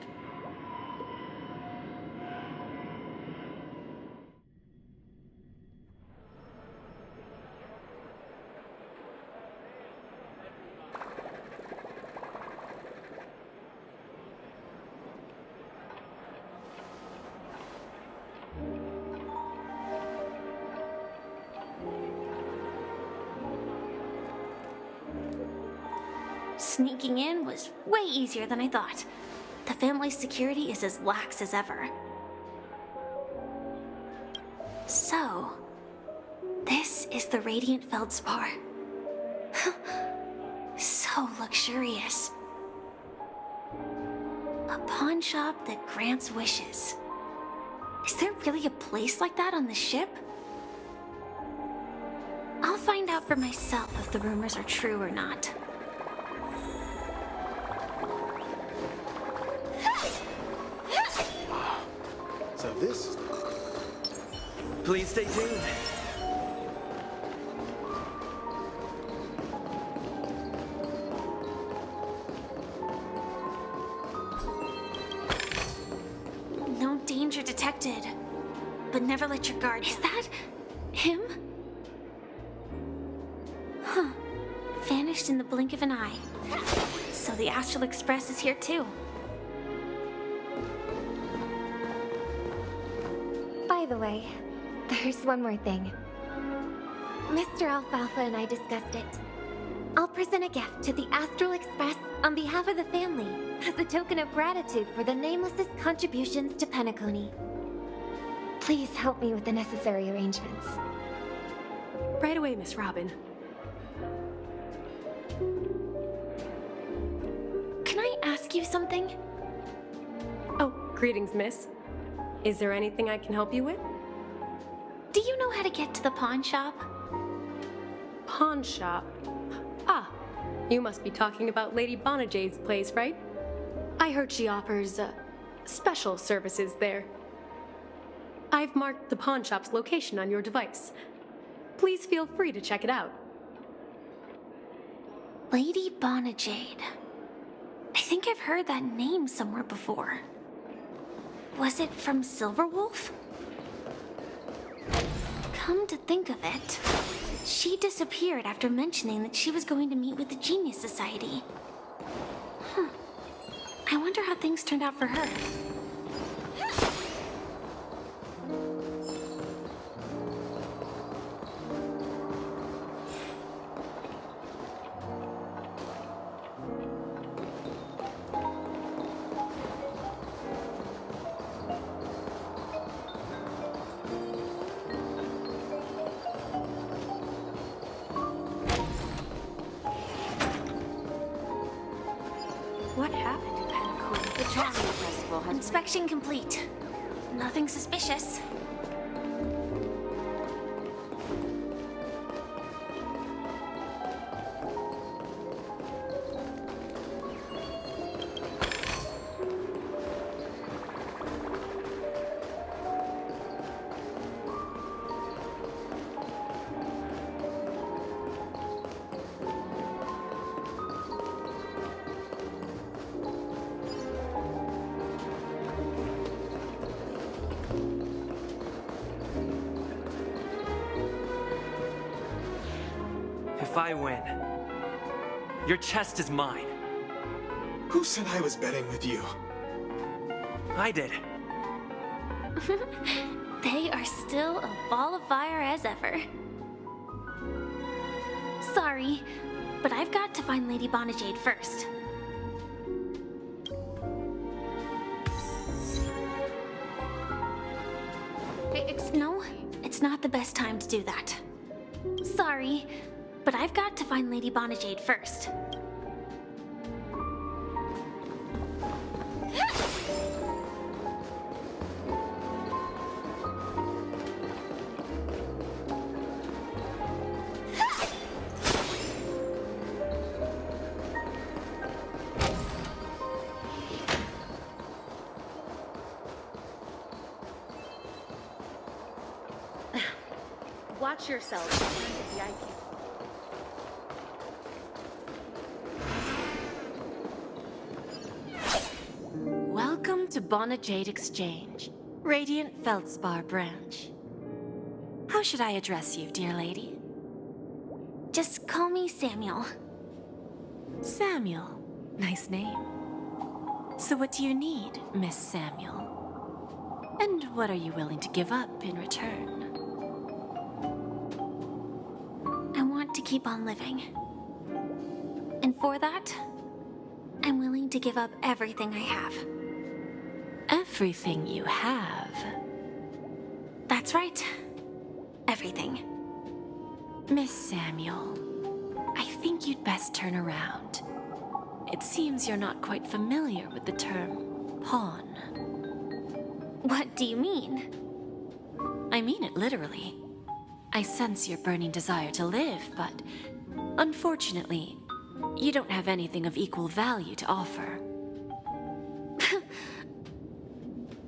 Sneaking in was way easier than I thought. The family's security is as lax as ever. So, this is the Radiant Feldspar. So luxurious. A pawn shop that grants wishes. Is there really a place like that on the ship? I'll find out for myself if the rumors are true or not. this. Please stay tuned. No danger detected. But never let your guard. Is that him? Huh. Vanished in the blink of an eye. So the Astral Express is here too. By the way, there's one more thing. Mr. Alfalfa and I discussed it. I'll present a gift to the Astral Express on behalf of the family as a token of gratitude for the Nameless's contributions to Penecony. Please help me with the necessary arrangements. Right away, Miss Robin. Can I ask you something? Oh, greetings, miss. Is there anything I can help you with? Do you know how to get to the pawn shop? Pawn shop? Ah, you must be talking about Lady Bonajade's place, right? I heard she offers, special services there. I've marked the pawn shop's location on your device. Please feel free to check it out. Lady Bonajade. I think I've heard that name somewhere before. Was it from Silverwolf? Come to think of it, she disappeared after mentioning that she was going to meet with the Genius Society. I wonder how things turned out for her. What happened in Penecony? The Charming Festival has Inspection complete. Nothing suspicious. If I win, your chest is mine. Who said I was betting with you? I did. They are still a ball of fire as ever. Sorry, but I've got to find Lady Bonajade first. No, it's not the best time to do that. Sorry, but I've got to find Lady Bonajade first. Watch yourself. Welcome to Bonajade Exchange, Radiant Feldspar branch. How should I address you, dear lady? Just call me Samuel. Samuel. Nice name. So what do you need, Miss Samuel? And what are you willing to give up in return? I want to keep on living. And for that, I'm willing to give up everything I have. Everything you have? That's right. Everything. Miss Samuel, I think you'd best turn around. It seems you're not quite familiar with the term pawn. What do you mean? I mean it literally. I sense your burning desire to live, but unfortunately, you don't have anything of equal value to offer.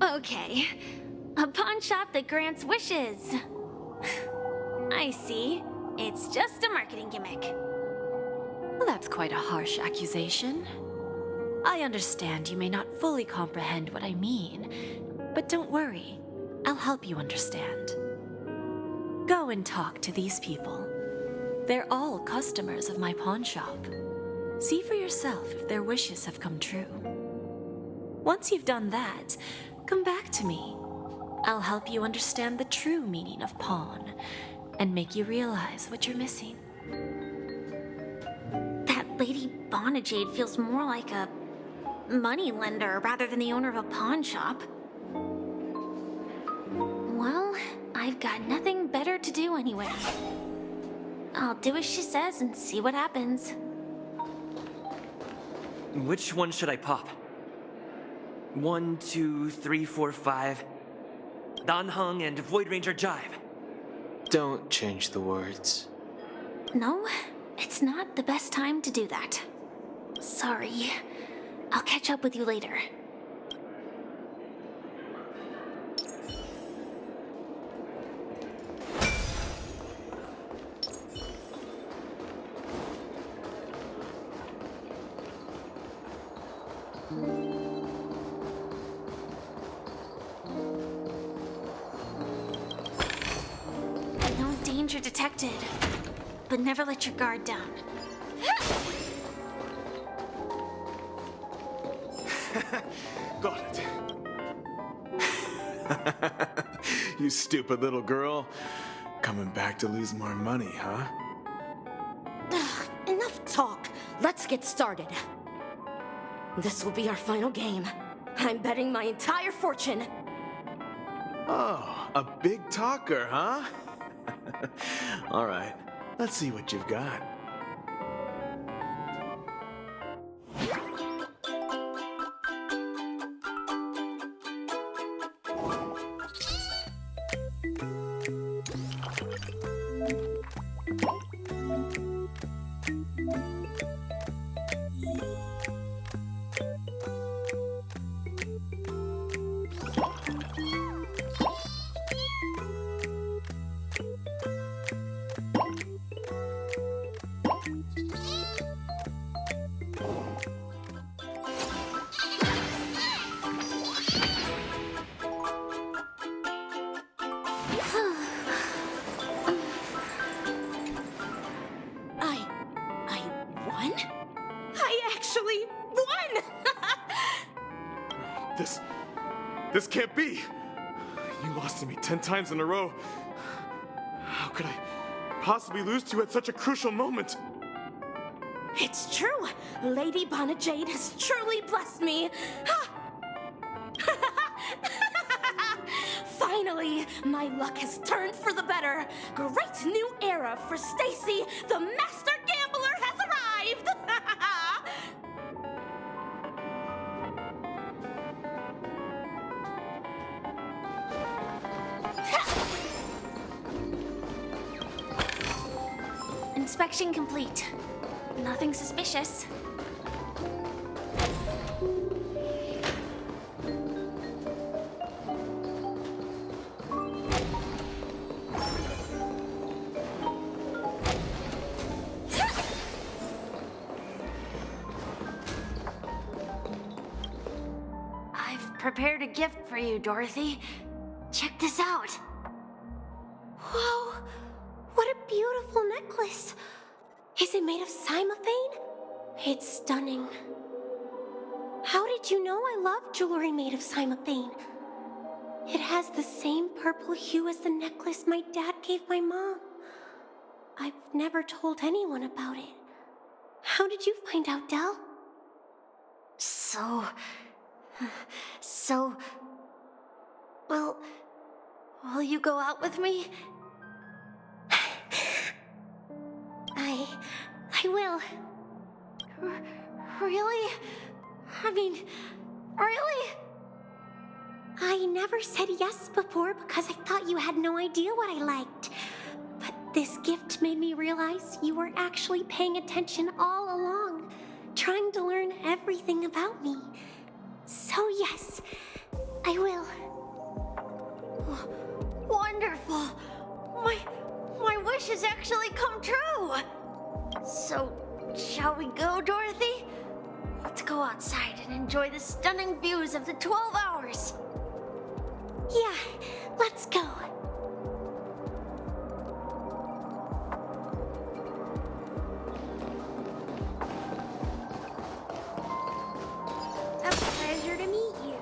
Okay. A pawn shop that grants wishes. I see. It's just a marketing gimmick. Well, that's quite a harsh accusation. I understand you may not fully comprehend what I mean, but don't worry. I'll help you understand. Go and talk to these people. They're all customers of my pawn shop. See for yourself if their wishes have come true. Once you've done that, come back to me. I'll help you understand the true meaning of pawn and make you realize what you're missing. That Lady Bonajade feels more like a money lender rather than the owner of a pawn shop. Well, I've got nothing better to do anyway. I'll do as she says and see what happens. Which one should I pop? 1, 2, 3, 4, 5. Dan Heng and Void Ranger Jive. Don't change the words. No, it's not the best time to do that. Sorry. I'll catch up with you later. No danger detected, but never let your guard down. Got it. You stupid little girl. Coming back to lose more money, huh? Enough talk. Let's get started. This will be our final game. I'm betting my entire fortune. Oh, a big talker, huh? All right, let's see what you've got. I won? I actually won! This can't be! You lost to me 10 times in a row. How could I possibly lose to you at such a crucial moment? It's true! Lady Bonajade has truly blessed me! Finally, my luck has turned for the better. Great new era for Stacy, the master gambler has arrived! Inspection complete. Nothing suspicious. I've prepared a gift for you, Dorothy. Check this out. Whoa! What a beautiful necklace! Is it made of cymophane? It's stunning. How did you know I love jewelry made of cymophane? It has the same purple hue as the necklace my dad gave my mom. I've never told anyone about it. How did you find out, Del? Well, will you go out with me? I will. Really? I mean, really? I never said yes before because I thought you had no idea what I liked. But this gift made me realize you were actually paying attention all along, trying to learn everything about me. So yes, I will. wonderful. My wish has actually come true. So, shall we go, Dorothy? Let's go outside and enjoy the stunning views of the 12 hours. Yeah, let's go. A pleasure to meet you.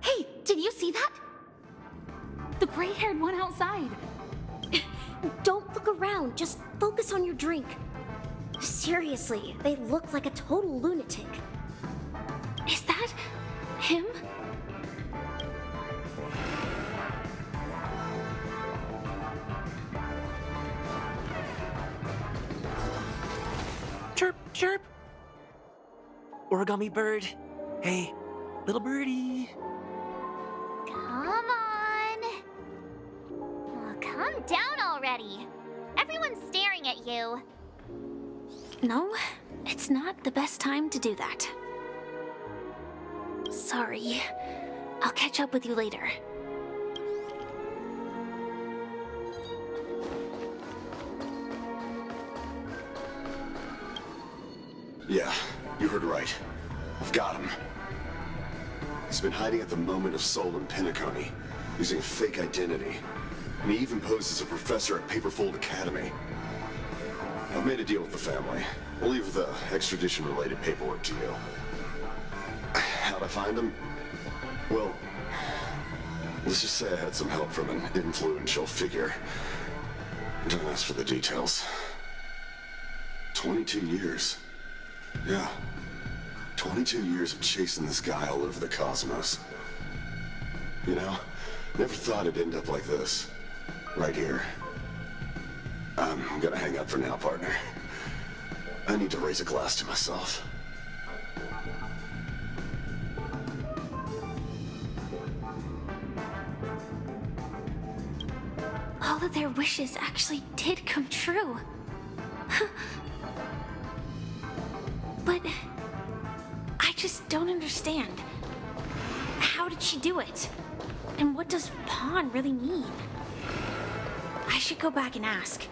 Hey, did you see that? The gray-haired one outside. Don't look around, just focus on your drink. Seriously, they look like a total lunatic. Is that him? Chirp, chirp. Origami bird. Hey, little birdie. Come on. Oh, calm down already. Everyone's staring at you. No, it's not the best time to do that. Sorry. I'll catch up with you later. Yeah, you heard right. I've got him. He's been hiding at the Moment of Soul in Penecony, using a fake identity. And he even posed as a professor at Paperfold Academy. I've made a deal with the family. We'll leave the extradition-related paperwork to you. How'd I find him? Well, let's just say I had some help from an influential figure. Don't ask for the details. 22 years. Yeah. 22 years of chasing this guy all over the cosmos. You know, never thought it'd end up like this. Right here. I'm gonna hang up for now, partner. I need to raise a glass to myself. All of their wishes actually did come true. But I just don't understand. How did she do it? And what does pawn really mean? I should go back and ask.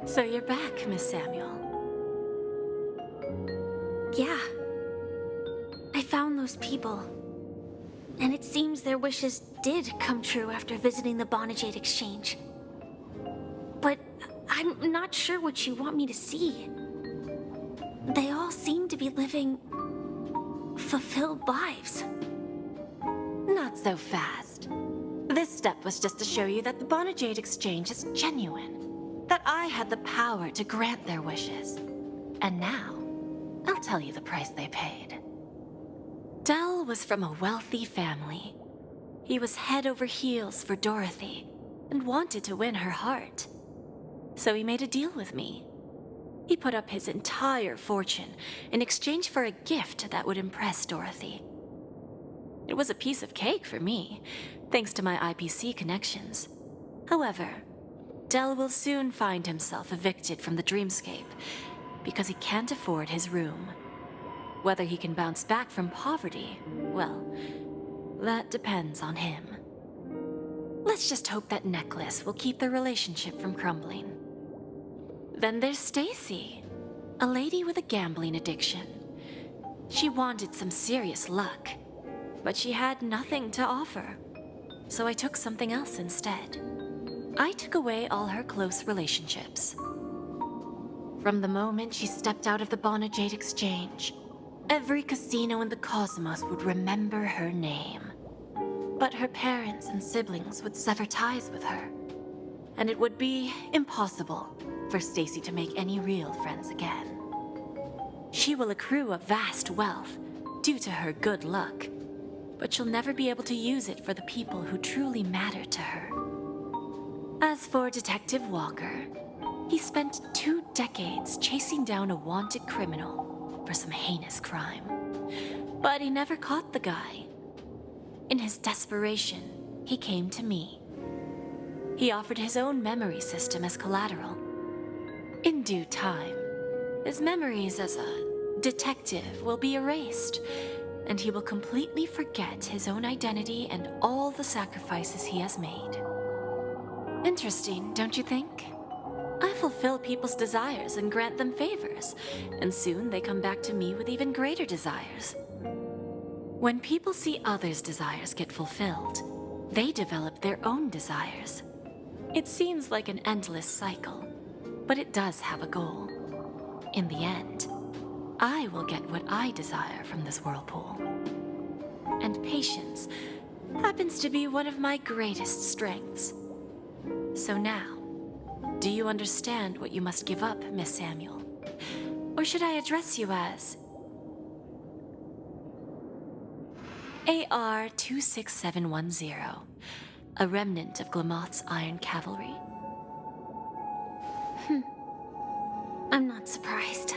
So you're back, Miss Samuel. Yeah. I found those people. And it seems their wishes did come true after visiting the Bonajade Exchange. But I'm not sure what you want me to see. They all seem to be living fulfilled lives. Not so fast. This step was just to show you that the Bonajade Exchange is genuine. That I had the power to grant their wishes. And now, I'll tell you the price they paid. Dell was from a wealthy family. He was head over heels for Dorothy and wanted to win her heart. So he made a deal with me. He put up his entire fortune in exchange for a gift that would impress Dorothy. It was a piece of cake for me, thanks to my IPC connections. However, Dell will soon find himself evicted from the dreamscape because he can't afford his room. Whether he can bounce back from poverty, well, that depends on him. Let's just hope that necklace will keep the relationship from crumbling. Then there's Stacy, a lady with a gambling addiction. She wanted some serious luck, but she had nothing to offer. So I took something else instead. I took away all her close relationships. From the moment she stepped out of the Bonajade Exchange, every casino in the cosmos would remember her name. But her parents and siblings would sever ties with her, and it would be impossible for Stacy to make any real friends again. She will accrue a vast wealth, due to her good luck, but she'll never be able to use it for the people who truly matter to her. As for Detective Walker, he spent 2 decades chasing down a wanted criminal for some heinous crime. But he never caught the guy. In his desperation, he came to me. He offered his own memory system as collateral. In due time, his memories as a detective will be erased, and he will completely forget his own identity and all the sacrifices he has made. Interesting, don't you think? I fulfill people's desires and grant them favors, and soon they come back to me with even greater desires. When people see others' desires get fulfilled, they develop their own desires. It seems like an endless cycle, but it does have a goal. In the end, I will get what I desire from this whirlpool. And patience happens to be one of my greatest strengths. So now, do you understand what you must give up, Miss Samuel? Or should I address you as AR-26710, a remnant of Glamoth's Iron Cavalry? I'm not surprised.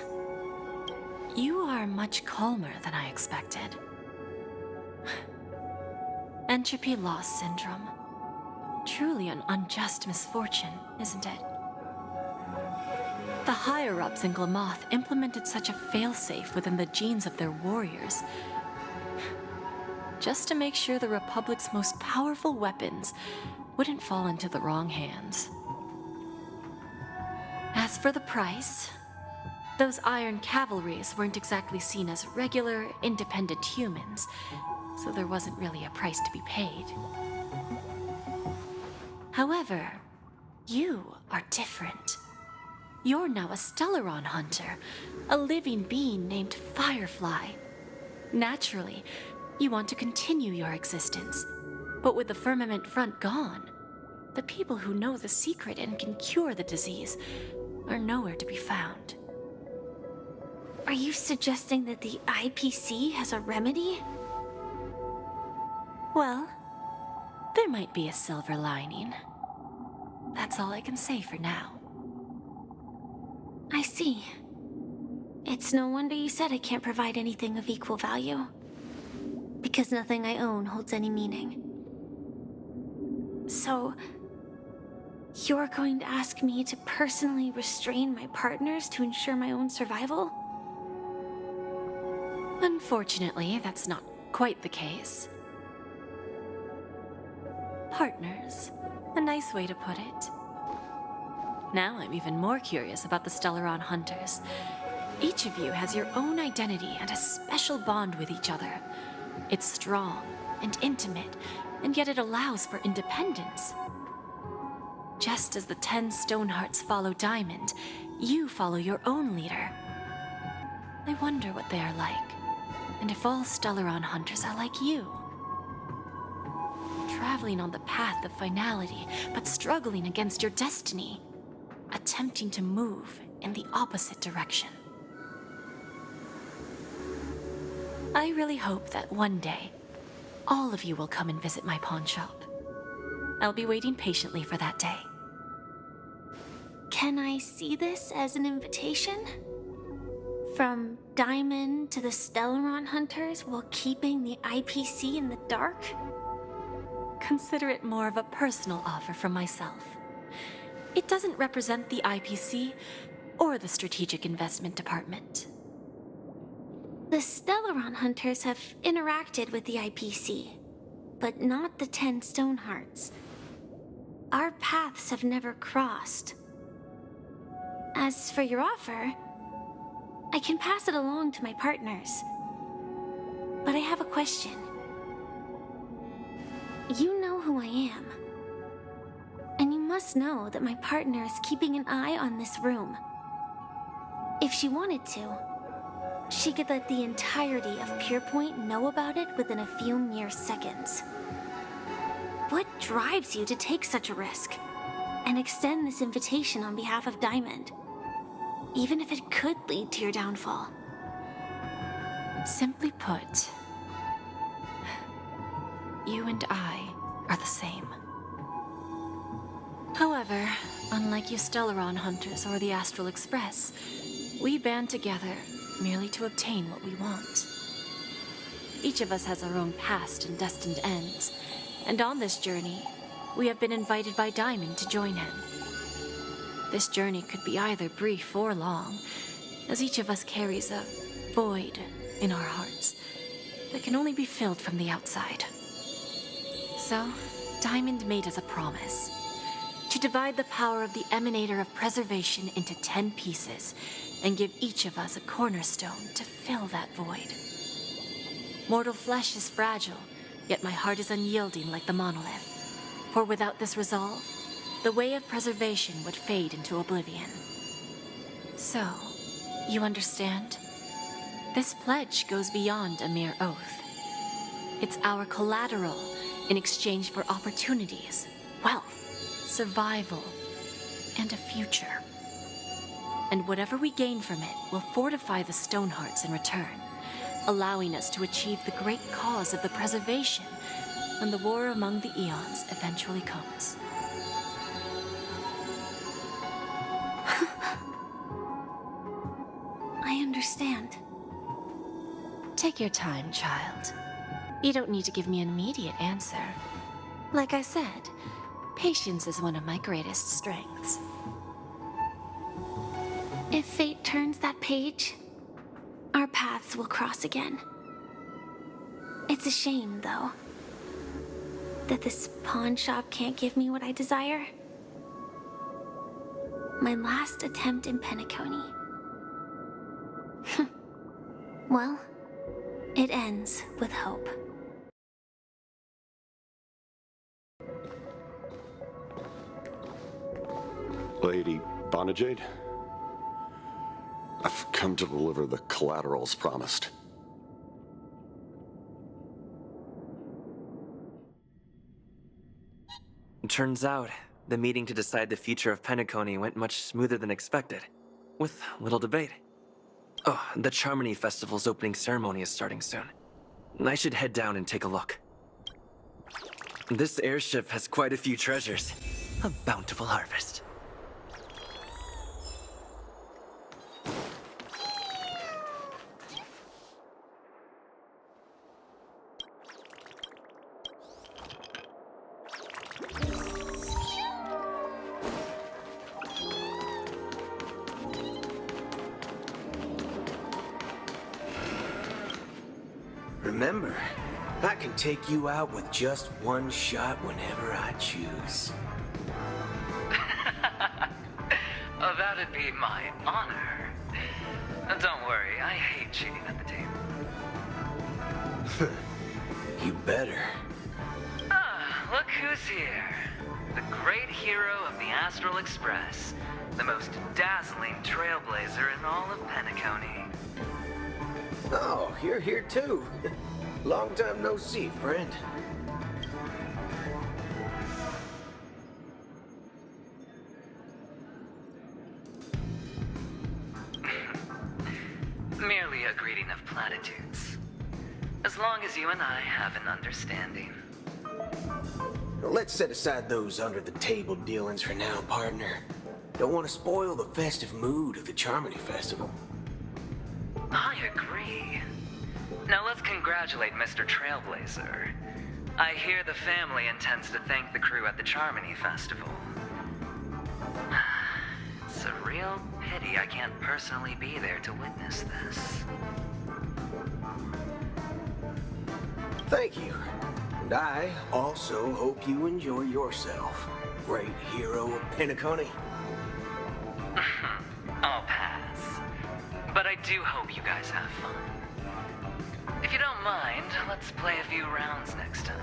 You are much calmer than I expected. Entropy loss syndrome. Truly an unjust misfortune, isn't it? The higher-ups in Glamoth implemented such a failsafe within the genes of their warriors, just to make sure the Republic's most powerful weapons wouldn't fall into the wrong hands. As for the price, those Iron Cavalries weren't exactly seen as regular, independent humans, so there wasn't really a price to be paid. However, you are different. You're now a Stellaron hunter, a living being named Firefly. Naturally, you want to continue your existence, but with the firmament front gone, the people who know the secret and can cure the disease are nowhere to be found. Are you suggesting that the IPC has a remedy? Well, there might be a silver lining. That's all I can say for now. I see. It's no wonder you said I can't provide anything of equal value. Because nothing I own holds any meaning. So, you're going to ask me to personally restrain my partners to ensure my own survival? Unfortunately, that's not quite the case. Partners. A nice way to put it. Now I'm even more curious about the Stellaron hunters. Each of you has your own identity and a special bond with each other. It's strong and intimate, and yet it allows for independence. Just as the 10 Stonehearts follow Diamond, you follow your own leader. I wonder what they are like, and if all Stellaron hunters are like you. Traveling on the path of finality, but struggling against your destiny. Attempting to move in the opposite direction. I really hope that one day, all of you will come and visit my pawn shop. I'll be waiting patiently for that day. Can I see this as an invitation? From Diamond to the Stellaron hunters while keeping the IPC in the dark? Consider it more of a personal offer from myself. It doesn't represent the IPC or the Strategic Investment Department. The Stellaron hunters have interacted with the IPC, but not the 10 Stonehearts. Our paths have never crossed. As for your offer, I can pass it along to my partners. But I have a question. You know who I am. And you must know that my partner is keeping an eye on this room. If she wanted to, she could let the entirety of Purepoint know about it within a few mere seconds. What drives you to take such a risk and extend this invitation on behalf of Diamond, even if it could lead to your downfall? Simply put, you and I are the same. However, unlike you Stellaron hunters or the Astral Express, we band together merely to obtain what we want. Each of us has our own past and destined ends, and on this journey, we have been invited by Diamond to join him. This journey could be either brief or long, as each of us carries a void in our hearts that can only be filled from the outside. So, Diamond made us a promise to divide the power of the Emanator of Preservation into 10 pieces and give each of us a cornerstone to fill that void. Mortal flesh is fragile, yet my heart is unyielding like the monolith. For without this resolve, the way of preservation would fade into oblivion. So, you understand? This pledge goes beyond a mere oath. It's our collateral in exchange for opportunities, wealth, survival, and a future. And whatever we gain from it will fortify the Stonehearts in return, allowing us to achieve the great cause of the preservation when the war among the eons eventually comes. I understand. Take your time, child. You don't need to give me an immediate answer. Like I said, patience is one of my greatest strengths. If fate turns that page, our paths will cross again. It's a shame, though, that this pawn shop can't give me what I desire. My last attempt in Penecony. Well, it ends with hope. Lady Bonajade? I've come to deliver the collaterals promised. Turns out, the meeting to decide the future of Penecony went much smoother than expected, with little debate. Oh, the Charmony Festival's opening ceremony is starting soon. I should head down and take a look. This airship has quite a few treasures. A bountiful harvest. Remember, I can take you out with just one shot whenever I choose. Oh, that'd be my honor. Don't worry, I hate cheating at the table. You better. Ah, look who's here. The great hero of the Astral Express. The most dazzling trailblazer in all of Penecony. Oh, you're here too. Long time no see, friend. Merely a greeting of platitudes. As long as you and I have an understanding. Let's set aside those under-the-table dealings for now, partner. Don't want to spoil the festive mood of the Charmony Festival. I agree. Now let's congratulate Mr. Trailblazer. I hear the family intends to thank the crew at the Charmony Festival. It's a real pity I can't personally be there to witness this. Thank you. And I also hope you enjoy yourself, great hero of Penecony. I'll pass. But I do hope you guys have fun. If you don't mind, let's play a few rounds next time.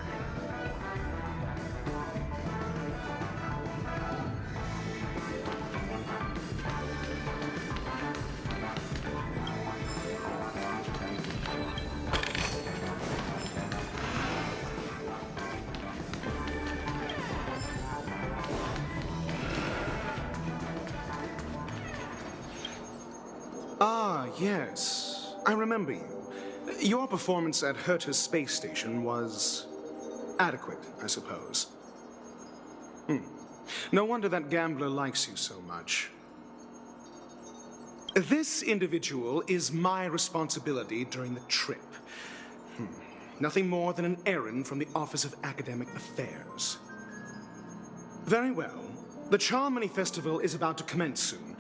Ah, yes. I remember you. Your performance at Herta's space station was adequate, I suppose. No wonder that gambler likes you so much. This individual is my responsibility during the trip. Nothing more than an errand from the Office of Academic Affairs. Very well. The Charmony Festival is about to commence soon.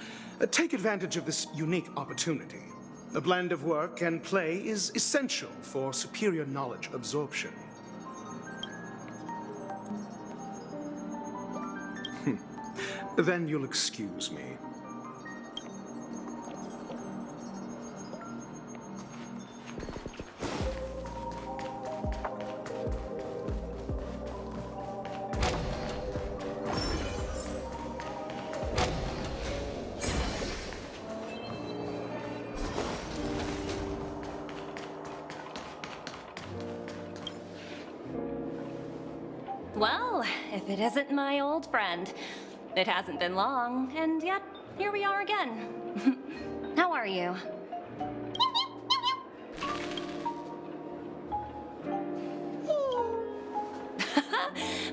Take advantage of this unique opportunity. A blend of work and play is essential for superior knowledge absorption. Then you'll excuse me. Well, if it isn't my old friend. It hasn't been long, and yet, here we are again. How are you?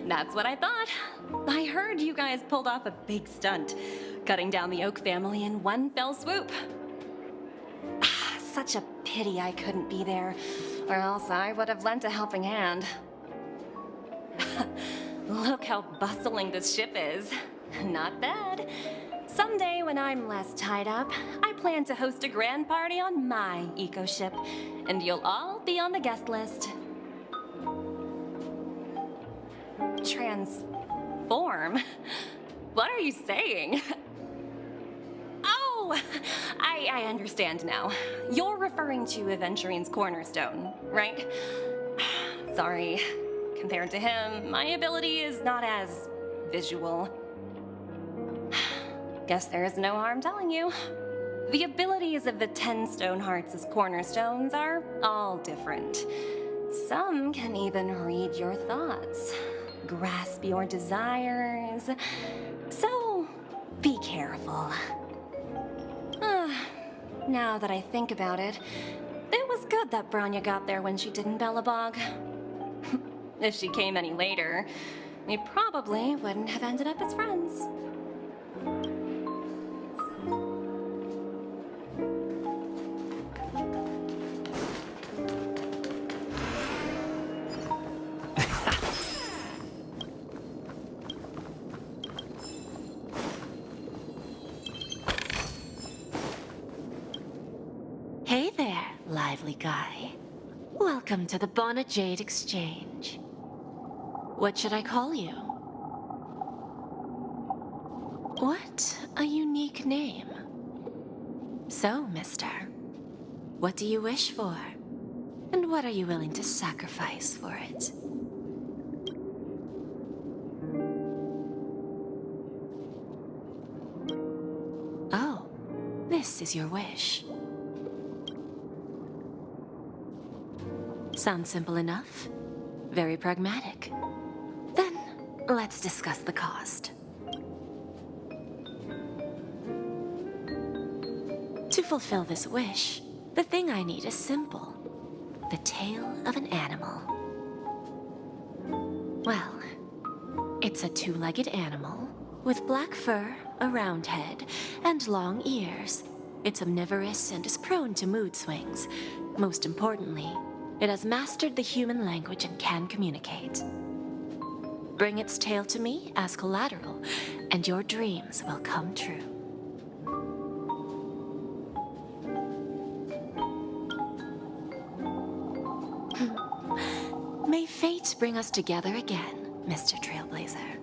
That's what I thought. I heard you guys pulled off a big stunt, cutting down the Oak family in one fell swoop. Such a pity I couldn't be there, or else I would have lent a helping hand. Look how bustling this ship is. Not bad. Someday when I'm less tied up, I plan to host a grand party on my eco-ship, and you'll all be on the guest list. Transform? What are you saying? Oh, I understand now. You're referring to Aventurine's cornerstone, right? Sorry. Compared to him, my ability is not as visual. Guess there is no harm telling you. The abilities of the 10 Stonehearts as cornerstones are all different. Some can even read your thoughts, grasp your desires. So, be careful. Now that I think about it, it was good that Branya got there when she did in Bellabog. If she came any later, we probably wouldn't have ended up as friends. Hey there, lively guy. Welcome to the Bonnet Jade Exchange. What should I call you? What a unique name. So, mister, what do you wish for? And what are you willing to sacrifice for it? Oh, this is your wish. Sounds simple enough. Very pragmatic. Then, let's discuss the cost. To fulfill this wish, the thing I need is simple. The tail of an animal. Well, it's a two-legged animal with black fur, a round head, and long ears. It's omnivorous and is prone to mood swings. Most importantly, it has mastered the human language and can communicate. Bring its tail to me as collateral, and your dreams will come true. May fate bring us together again, Mr. Trailblazer.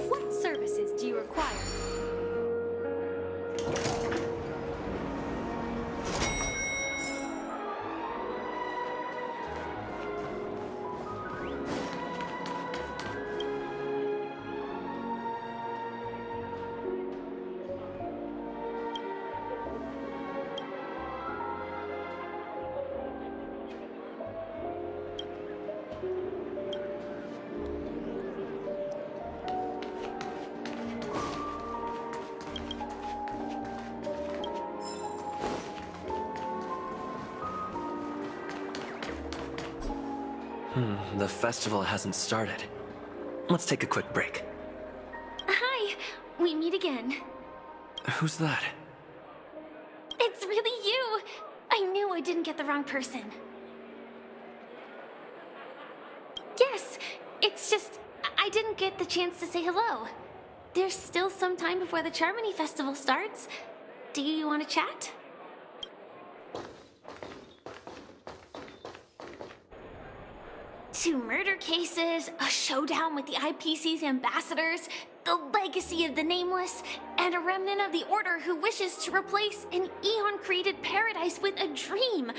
What services do you require? The festival hasn't started. Let's take a quick break. Hi, we meet again. Who's that? It's really you! I knew I didn't get the wrong person. Yes, it's just I didn't get the chance to say hello. There's still some time before the Charmony Festival starts. Do you want to chat? Two murder cases, a showdown with the IPC's ambassadors, the legacy of the Nameless, and a remnant of the Order who wishes to replace an Eon-created paradise with a dream.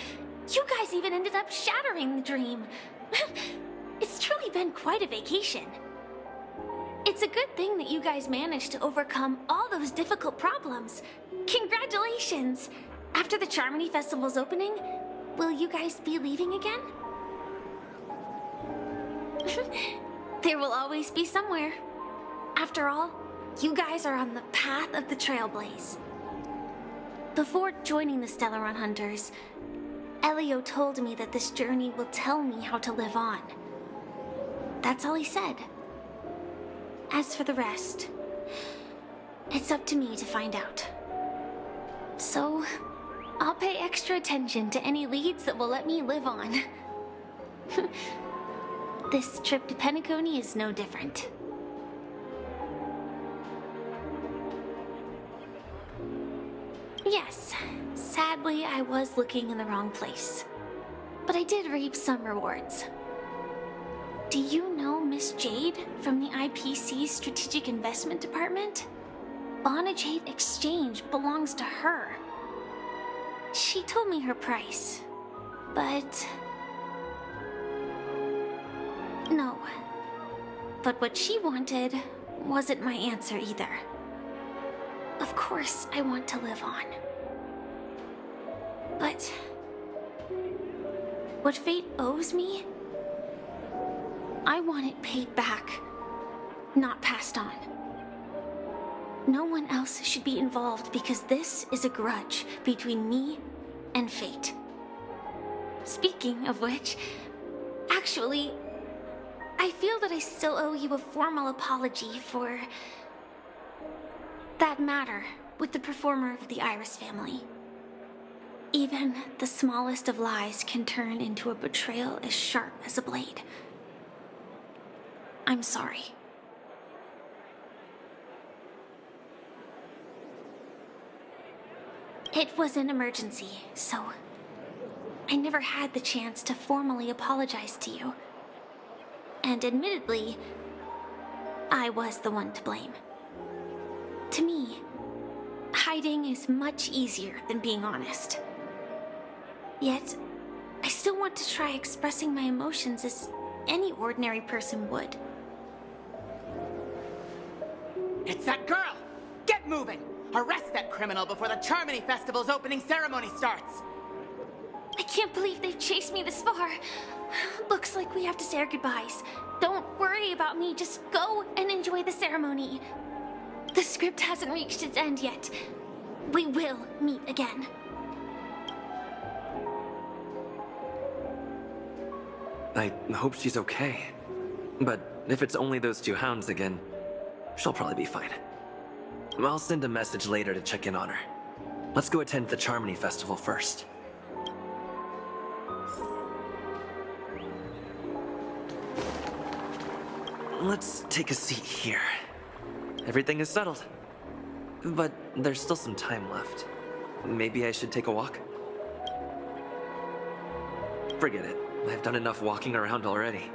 You guys even ended up shattering the dream. It's truly been quite a vacation. It's a good thing that you guys managed to overcome all those difficult problems. Congratulations! After the Charmony Festival's opening, will you guys be leaving again? There will always be somewhere. After all, you guys are on the path of the Trailblaze. Before joining the Stellaron Hunters, Elio told me that this journey will tell me how to live on. That's all he said. As for the rest, it's up to me to find out. So, I'll pay extra attention to any leads that will let me live on. This trip to Penecony is no different. Yes, sadly I was looking in the wrong place. But I did reap some rewards. Do you know Miss Jade from the IPC's Strategic Investment Department? Bonajade Exchange belongs to her. She told me her price, but... No. But what she wanted wasn't my answer either. Of course I want to live on. But... what fate owes me? I want it paid back, not passed on. No one else should be involved because this is a grudge between me and fate. Speaking of which, actually, I feel that I still owe you a formal apology for that matter with the performer of the Iris family. Even the smallest of lies can turn into a betrayal as sharp as a blade. I'm sorry. It was an emergency, so I never had the chance to formally apologize to you. And admittedly, I was the one to blame. To me, hiding is much easier than being honest. Yet, I still want to try expressing my emotions as any ordinary person would. It's that girl! Get moving! Arrest that criminal before the Charmony Festival's opening ceremony starts! I can't believe they've chased me this far. Looks like we have to say our goodbyes. Don't worry about me, just go and enjoy the ceremony. The script hasn't reached its end yet. We will meet again. I hope she's okay. But if it's only those two hounds again, she'll probably be fine. I'll send a message later to check in on her. Let's go attend the Charmony Festival first. Let's take a seat here. Everything is settled. But there's still some time left. Maybe I should take a walk? Forget it. I've done enough walking around already.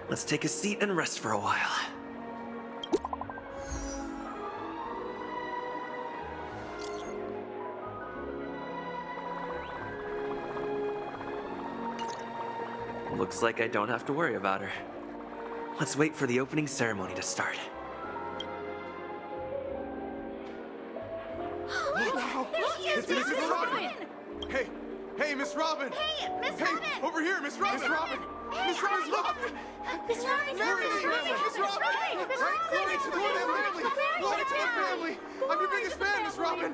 Let's take a seat and rest for a while. Looks like I don't have to worry about her. Let's wait for the opening ceremony to start. It's Miss Robin! Hey, Miss Robin! Hey, Miss Robin! Over here, Miss Robin! Miss Robin! Miss Robin! Miss Robin! Miss Robin! Glory to the family! Glory to the family! I'm your biggest fan, Miss Robin!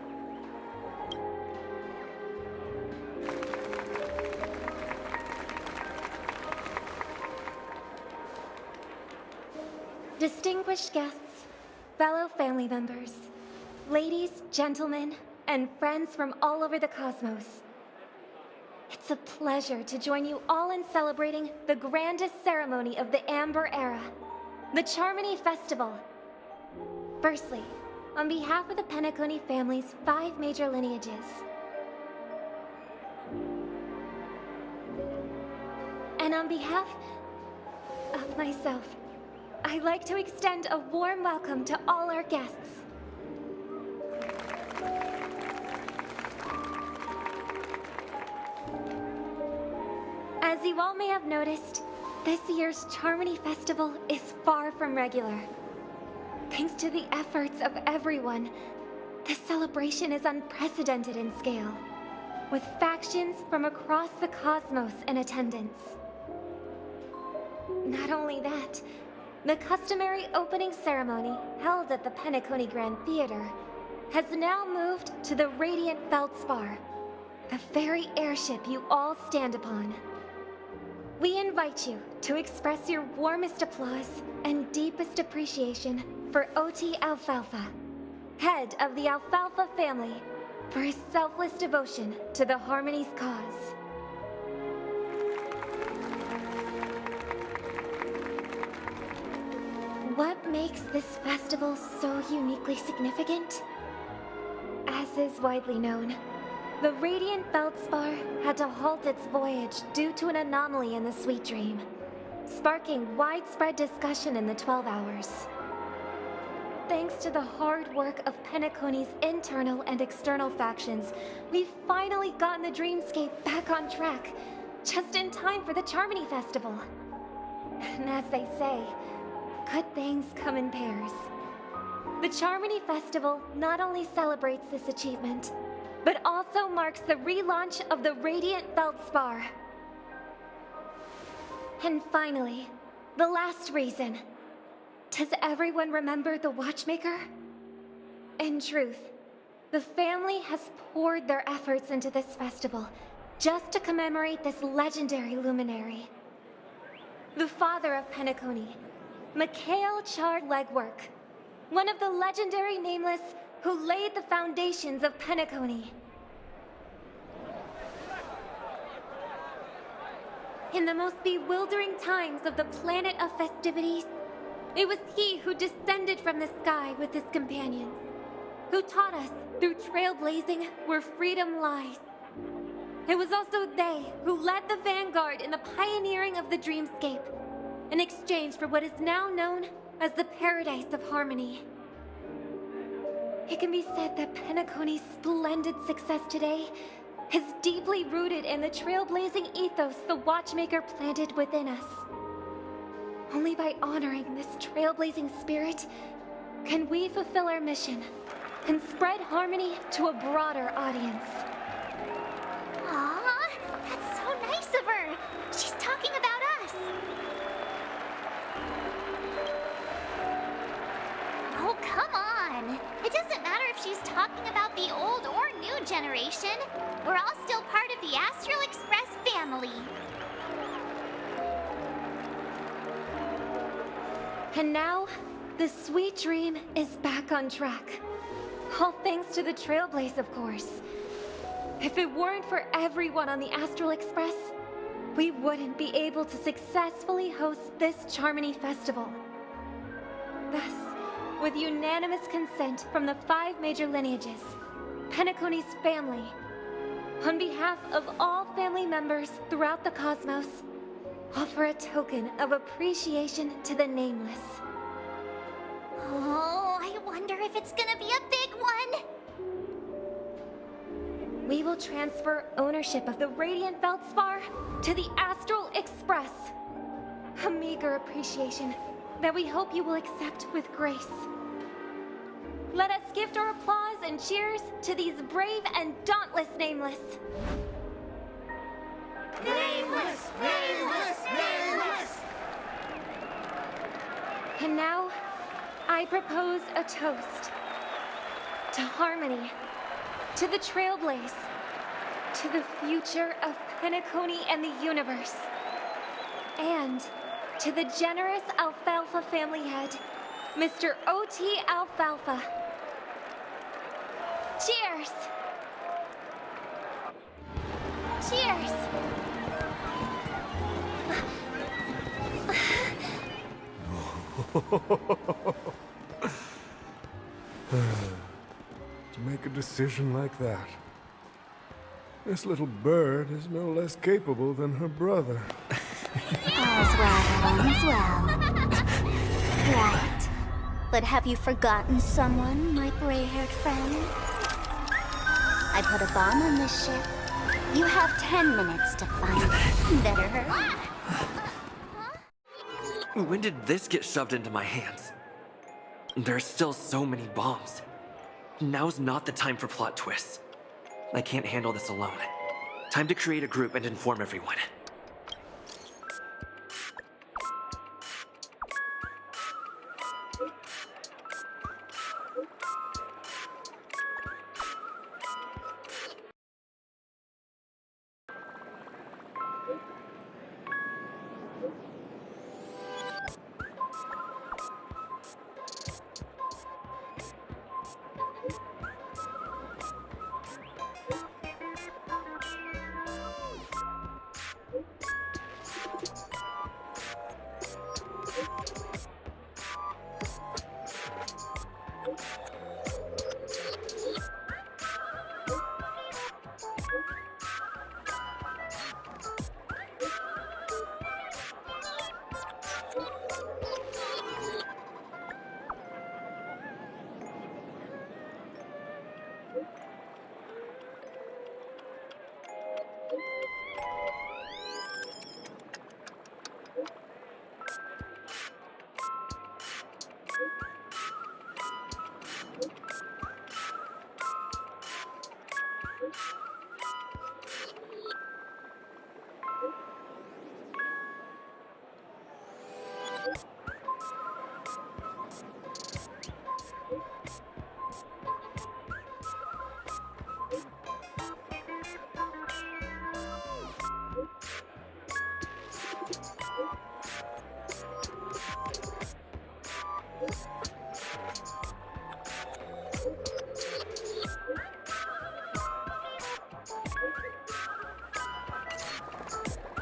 Distinguished guests, fellow family members, ladies, gentlemen, and friends from all over the cosmos. It's a pleasure to join you all in celebrating the grandest ceremony of the Amber Era, the Charmony Festival. Firstly, on behalf of the Penecony family's 5 major lineages, and on behalf of myself, I'd like to extend a warm welcome to all our guests. As you all may have noticed, this year's Charmony Festival is far from regular. Thanks to the efforts of everyone, the celebration is unprecedented in scale, with factions from across the cosmos in attendance. Not only that, the customary opening ceremony held at the Penecony Grand Theater has now moved to the Radiant Feldspar, the very airship you all stand upon. We invite you to express your warmest applause and deepest appreciation for OT Alfalfa, head of the Alfalfa family, for his selfless devotion to the Harmony's cause. What makes this festival so uniquely significant? As is widely known, the Radiant Feldspar had to halt its voyage due to an anomaly in the Sweet Dream, sparking widespread discussion in the 12 Hours. Thanks to the hard work of Penecony's internal and external factions, we've finally gotten the dreamscape back on track, just in time for the Charmony Festival. And as they say, good things come in pairs. The Charmony Festival not only celebrates this achievement, but also marks the relaunch of the Radiant Feldspar. And finally, the last reason. Does everyone remember the Watchmaker? In truth, the family has poured their efforts into this festival just to commemorate this legendary luminary. The father of Penecony, Mikhail Chard Legwork, one of the legendary Nameless who laid the foundations of Penecony. In the most bewildering times of the planet of festivities, it was he who descended from the sky with his companions, who taught us through trailblazing where freedom lies. It was also they who led the vanguard in the pioneering of the dreamscape, in exchange for what is now known as the Paradise of Harmony. It can be said that Penecony's splendid success today is deeply rooted in the trailblazing ethos the Watchmaker planted within us. Only by honoring this trailblazing spirit can we fulfill our mission and spread harmony to a broader audience. Aw, that's so nice of her. She's talking about us. Oh, come on. It doesn't matter if she's talking about the old or new generation. We're all still part of the Astral Express family. And now, the Sweet Dream is back on track. All thanks to the Trailblaze, of course. If it weren't for everyone on the Astral Express, we wouldn't be able to successfully host this Charmony Festival. Thus, with unanimous consent from the 5 major lineages, Penecony's family, on behalf of all family members throughout the cosmos, offer a token of appreciation to the Nameless. Oh, I wonder if it's gonna be a big one. We will transfer ownership of the Radiant Feldspar to the Astral Express. A meager appreciation that we hope you will accept with grace. Let us gift our applause and cheers to these brave and dauntless Nameless. Nameless! Nameless! Nameless! And now, I propose a toast to harmony, to the Trailblaze, to the future of Penecony and the universe, and To the generous Alfalfa family head, Mr. O.T. Alfalfa. Cheers! Cheers! To make a decision like that. This little bird is no less capable than her brother. All's well, all's well. Right. But have you forgotten someone, my gray-haired friend? I put a bomb on this ship. You have 10 minutes to find it. Better hurry. When did this get shoved into my hands? There's still so many bombs. Now's not the time for plot twists. I can't handle this alone. Time to create a group and inform everyone.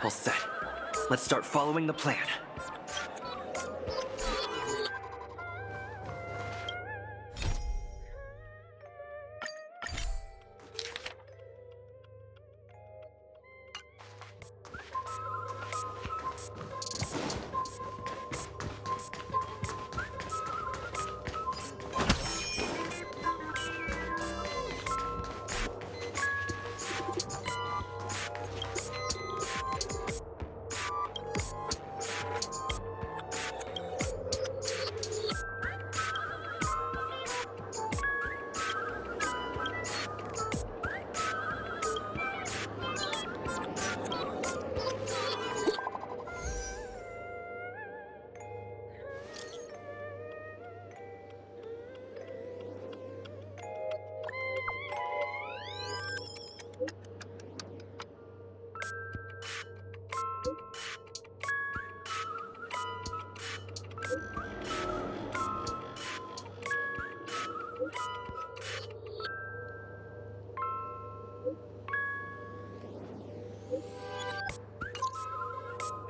All set. Let's start following the plan.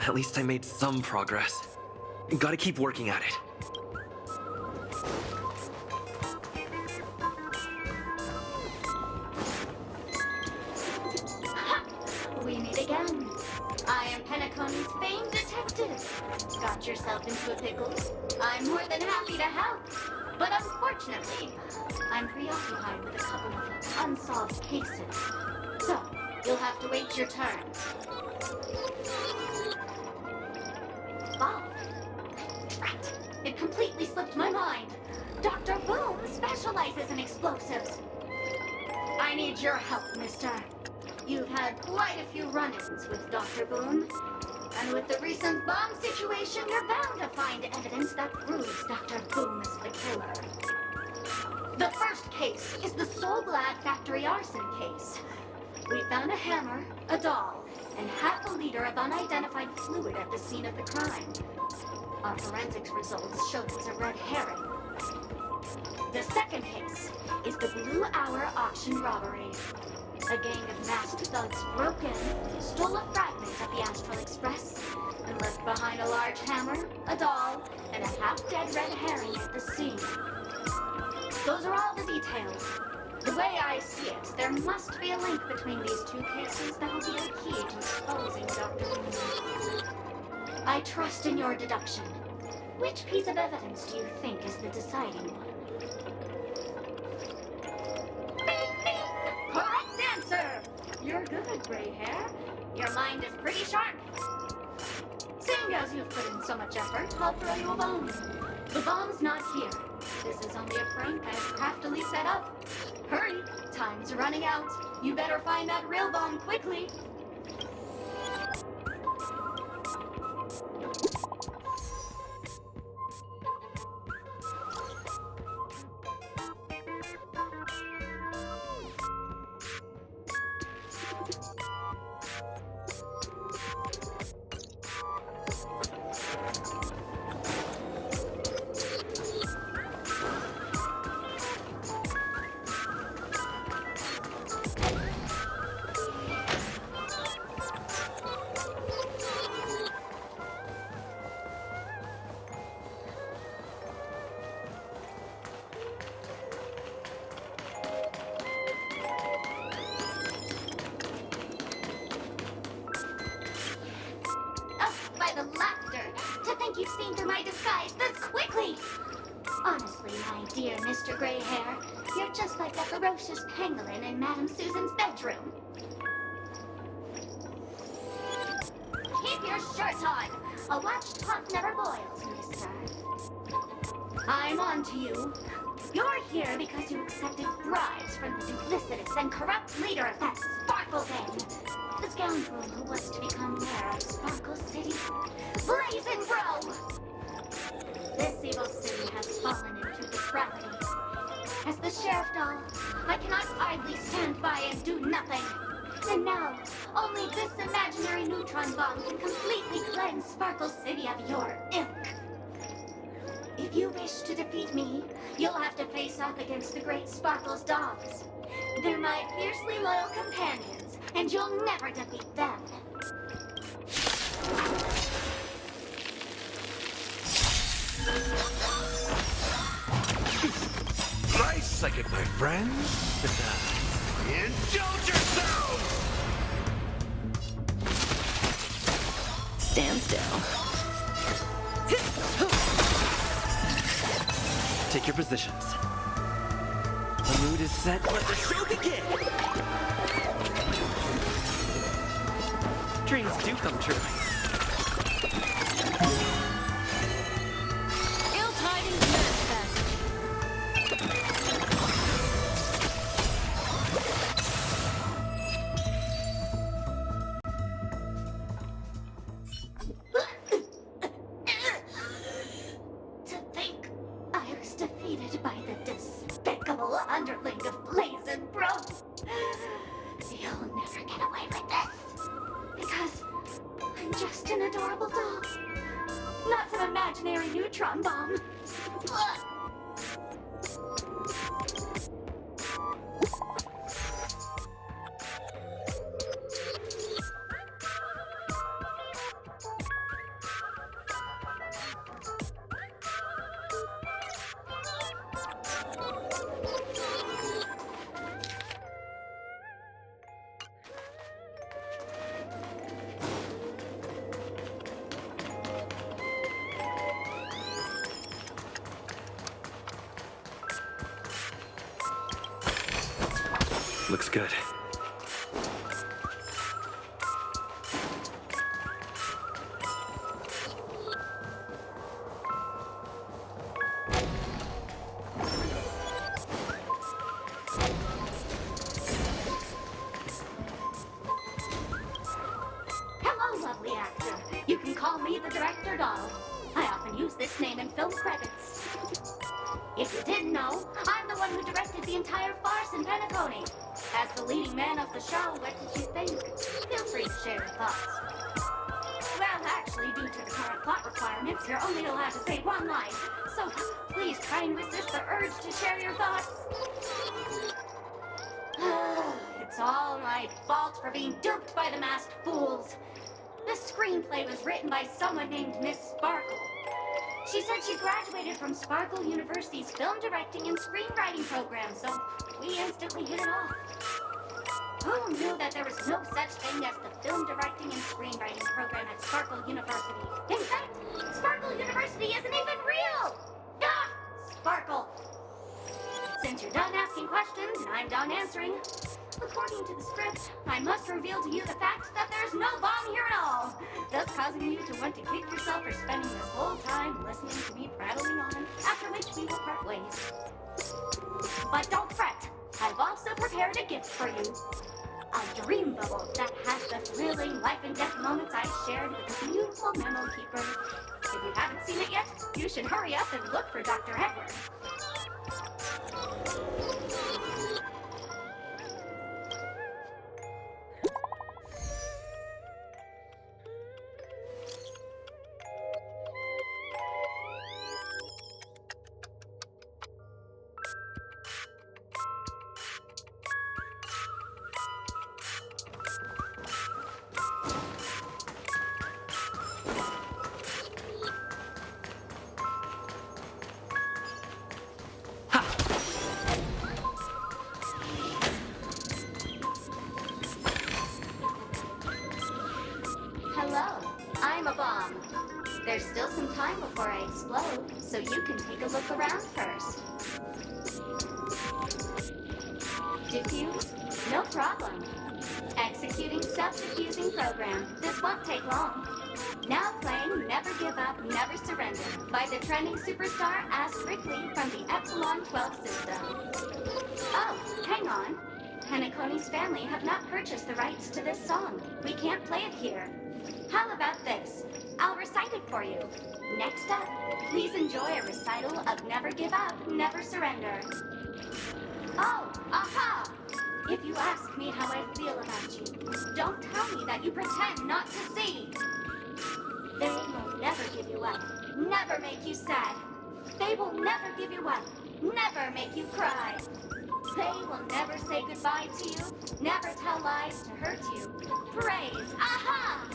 At least I made some progress. Gotta keep working at it. We meet again. I am Penecony's famed detective. Got yourself into a pickle? I'm more than happy to help. But unfortunately, I'm preoccupied with a couple of unsolved cases. So, you'll have to wait your turn. Bob. Drat. It completely slipped my mind. Dr. Boom specializes in explosives. I need your help, mister. You've had quite a few run-ins with Dr. Boom. And with the recent bomb situation, you're bound to find evidence that proves Dr. Boom is the killer. The first case is the Soul Glad factory arson case. We found a hammer, a doll, and half a liter of unidentified fluid at the scene of the crime. Our forensics results showed it's a red herring. The second case is the Blue Hour auction robbery. A gang of masked thugs broke in, stole a fragment of the Astral Express, and left behind a large hammer, a doll, and a half-dead red herring at the scene. Those are all the details. The way I see it, there must be a link between these two cases that will be the key to exposing Dr. Moon. I trust in your deduction. Which piece of evidence do you think is the deciding one? Correct answer! You're good, gray hair. Your mind is pretty sharp. Seeing as you've put in so much effort, I'll throw you a bone. The bomb's not here. This is only a prank I've craftily set up. Hurry, time's running out. You better find that real bomb quickly. The laughter! To think you've seen through my disguise this quickly! Honestly, my dear Mr. Gray Hair, you're just like that ferocious pangolin in Madame Susan's bedroom. Keep your shirt on! A watched pot never boils, mister. I'm on to you. You're here because you accepted bribes from the duplicitous and corrupt leader of that Sparkle Gang. The scoundrel who was to become mayor of Sparkle City. Blazing Bro! This evil city has fallen into depravity. As the sheriff doll, I cannot idly stand by and do nothing. And now, only this imaginary neutron bomb can completely cleanse Sparkle City of your ilk. If you wish to defeat me, you'll have to face off against the Great Sparkle's dogs. They're my fiercely loyal companions, and you'll never defeat them. Nice second, my friend. Indulge yourselves! Stand still. Take your positions. The mood is set. Let the show begin! Dreams do come true. Ill-tidings manifest. To think I was defeated by the despicable underling of Blazing Bro. You'll never get away with this. Because I'm just an adorable doll. Not some imaginary neutron bomb. Looks good. Hello, lovely actor. You can call me the director doll. I often use this name in film credits. If you didn't know, I'm the one who directed the entire farce in Penecony. As the leading man of the show, what did you think? Feel free to share your thoughts. Well, actually, due to the current plot requirements, you're only allowed to say one line. So please try and resist the urge to share your thoughts. It's all my fault for being duped by the masked fools. The screenplay was written by someone named Miss Sparkle. She said she graduated from Sparkle University's film directing and screenwriting program, so we instantly hit it off. Who knew that there was no such thing as the film directing and screenwriting program at Sparkle University? In fact, Sparkle University isn't even real! Ah! Sparkle! Since you're done asking questions and I'm done answering, according to the script, I must reveal to you the fact that there's no bomb here at all, thus causing you to want to kick yourself for spending this whole time listening to me prattling on, after which we will part ways. But don't fret, I've also prepared a gift for you. A dream bubble that has the thrilling life and death moments I shared with the beautiful memo keeper. If you haven't seen it yet, you should hurry up and look for Dr. Edward. There's still some time before I explode, so you can take a look around first. Diffuse? No problem. Executing self-diffusing program. This won't take long. Now playing Never Give Up, Never Surrender by the trending superstar Ash Rickley from the Epsilon 12 system. Oh, hang on. Penecony's family have not purchased the rights to this song. We can't play it here. How about this? I'll recite it for you. Next up, please enjoy a recital of Never Give Up, Never Surrender. Oh, aha! If you ask me how I feel about you, don't tell me that you pretend not to see. They will never give you up, never make you sad. They will never give you up, never make you cry. They will never say goodbye to you, never tell lies to hurt you. Praise, aha!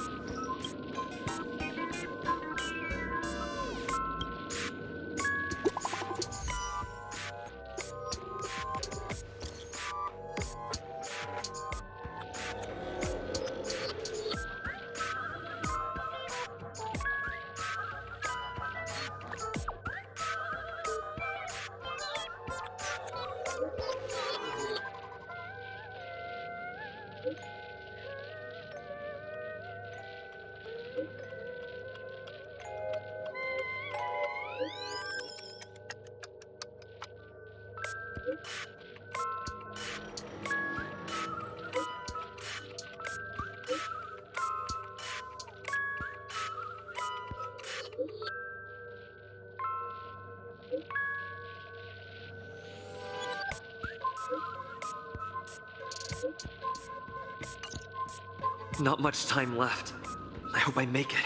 Not much time left. I hope I make it.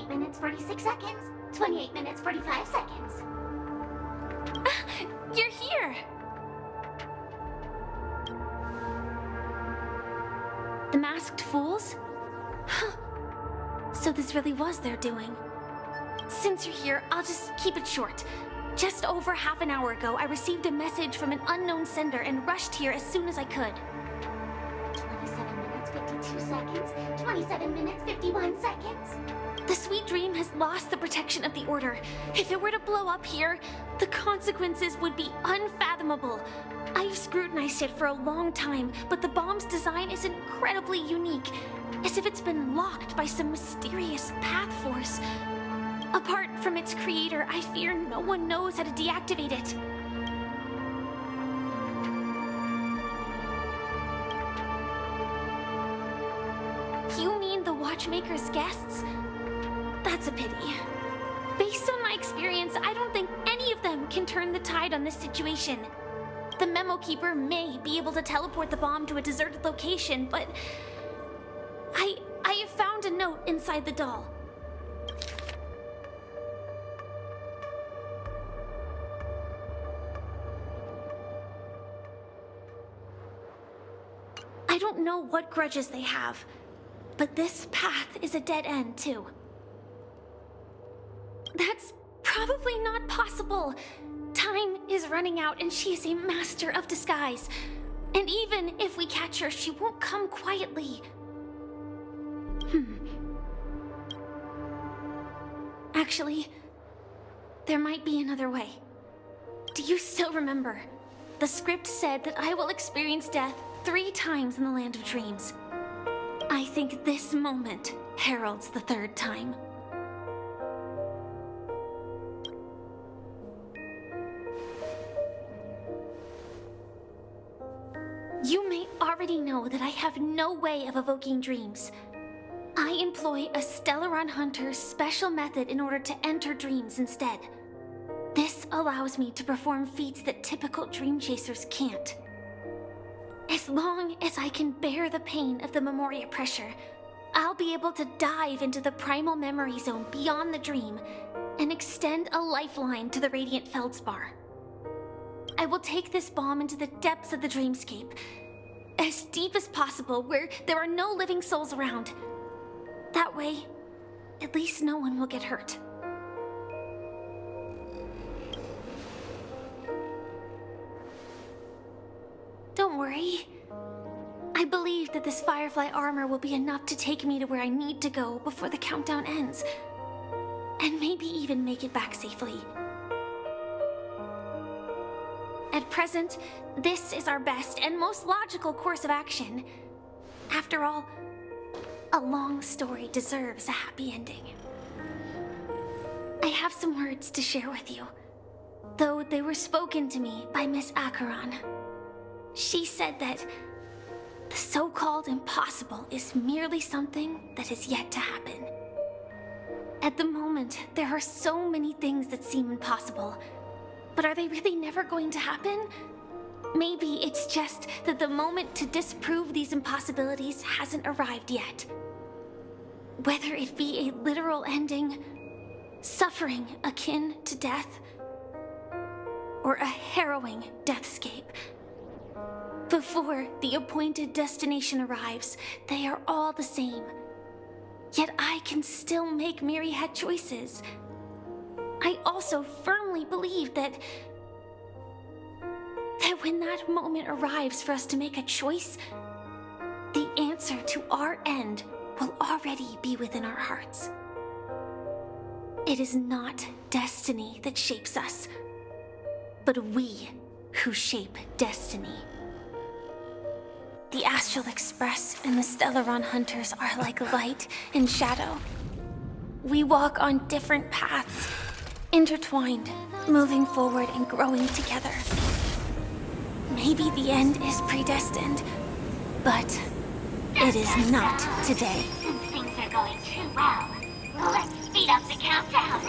Minutes, 46 seconds. 28 minutes, 45 seconds. You're here! The masked fools? Huh. So this really was their doing. Since you're here, I'll just keep it short. Just over half an hour ago, I received a message from an unknown sender and rushed here as soon as I could. 27 minutes, 52 seconds. 27 minutes, 51 seconds. The Sweet Dream has lost the protection of the Order. If it were to blow up here, the consequences would be unfathomable. I've scrutinized it for a long time, but the bomb's design is incredibly unique, as if it's been locked by some mysterious path force. Apart from its creator, I fear no one knows how to deactivate it. You mean the Watchmaker's guests? That's a pity. Based on my experience, I don't think any of them can turn the tide on this situation. The Memo Keeper may be able to teleport the bomb to a deserted location, but I have found a note inside the doll. I don't know what grudges they have, but this path is a dead end, too. That's probably not possible. Time is running out and she is a master of disguise. And even if we catch her, she won't come quietly. Actually, there might be another way. Do you still remember? The script said that I will experience death 3 times in the Land of Dreams. I think this moment heralds the 3rd time. You may already know that I have no way of evoking dreams. I employ a Stellaron Hunter's special method in order to enter dreams instead. This allows me to perform feats that typical dream chasers can't. As long as I can bear the pain of the Memoria pressure, I'll be able to dive into the primal memory zone beyond the dream and extend a lifeline to the Radiant Feldspar. I will take this bomb into the depths of the dreamscape, as deep as possible where there are no living souls around. That way, at least no one will get hurt. Don't worry. I believe that this Firefly armor will be enough to take me to where I need to go before the countdown ends. And maybe even make it back safely. At present, this is our best and most logical course of action. After all, a long story deserves a happy ending. I have some words to share with you, though they were spoken to me by Miss Acheron. She said that the so-called impossible is merely something that is yet to happen. At the moment, there are so many things that seem impossible, but are they really never going to happen? Maybe it's just that the moment to disprove these impossibilities hasn't arrived yet. Whether it be a literal ending, suffering akin to death, or a harrowing deathscape. Before the appointed destination arrives, they are all the same. Yet I can still make myriad choices. I also firmly believe that when that moment arrives for us to make a choice, the answer to our end will already be within our hearts. It is not destiny that shapes us, but we who shape destiny. The Astral Express and the Stellaron Hunters are like light and shadow. We walk on different paths, intertwined, moving forward and growing together. Maybe the end is predestined, but it is not today. Since things are going too well, let's speed up the countdown.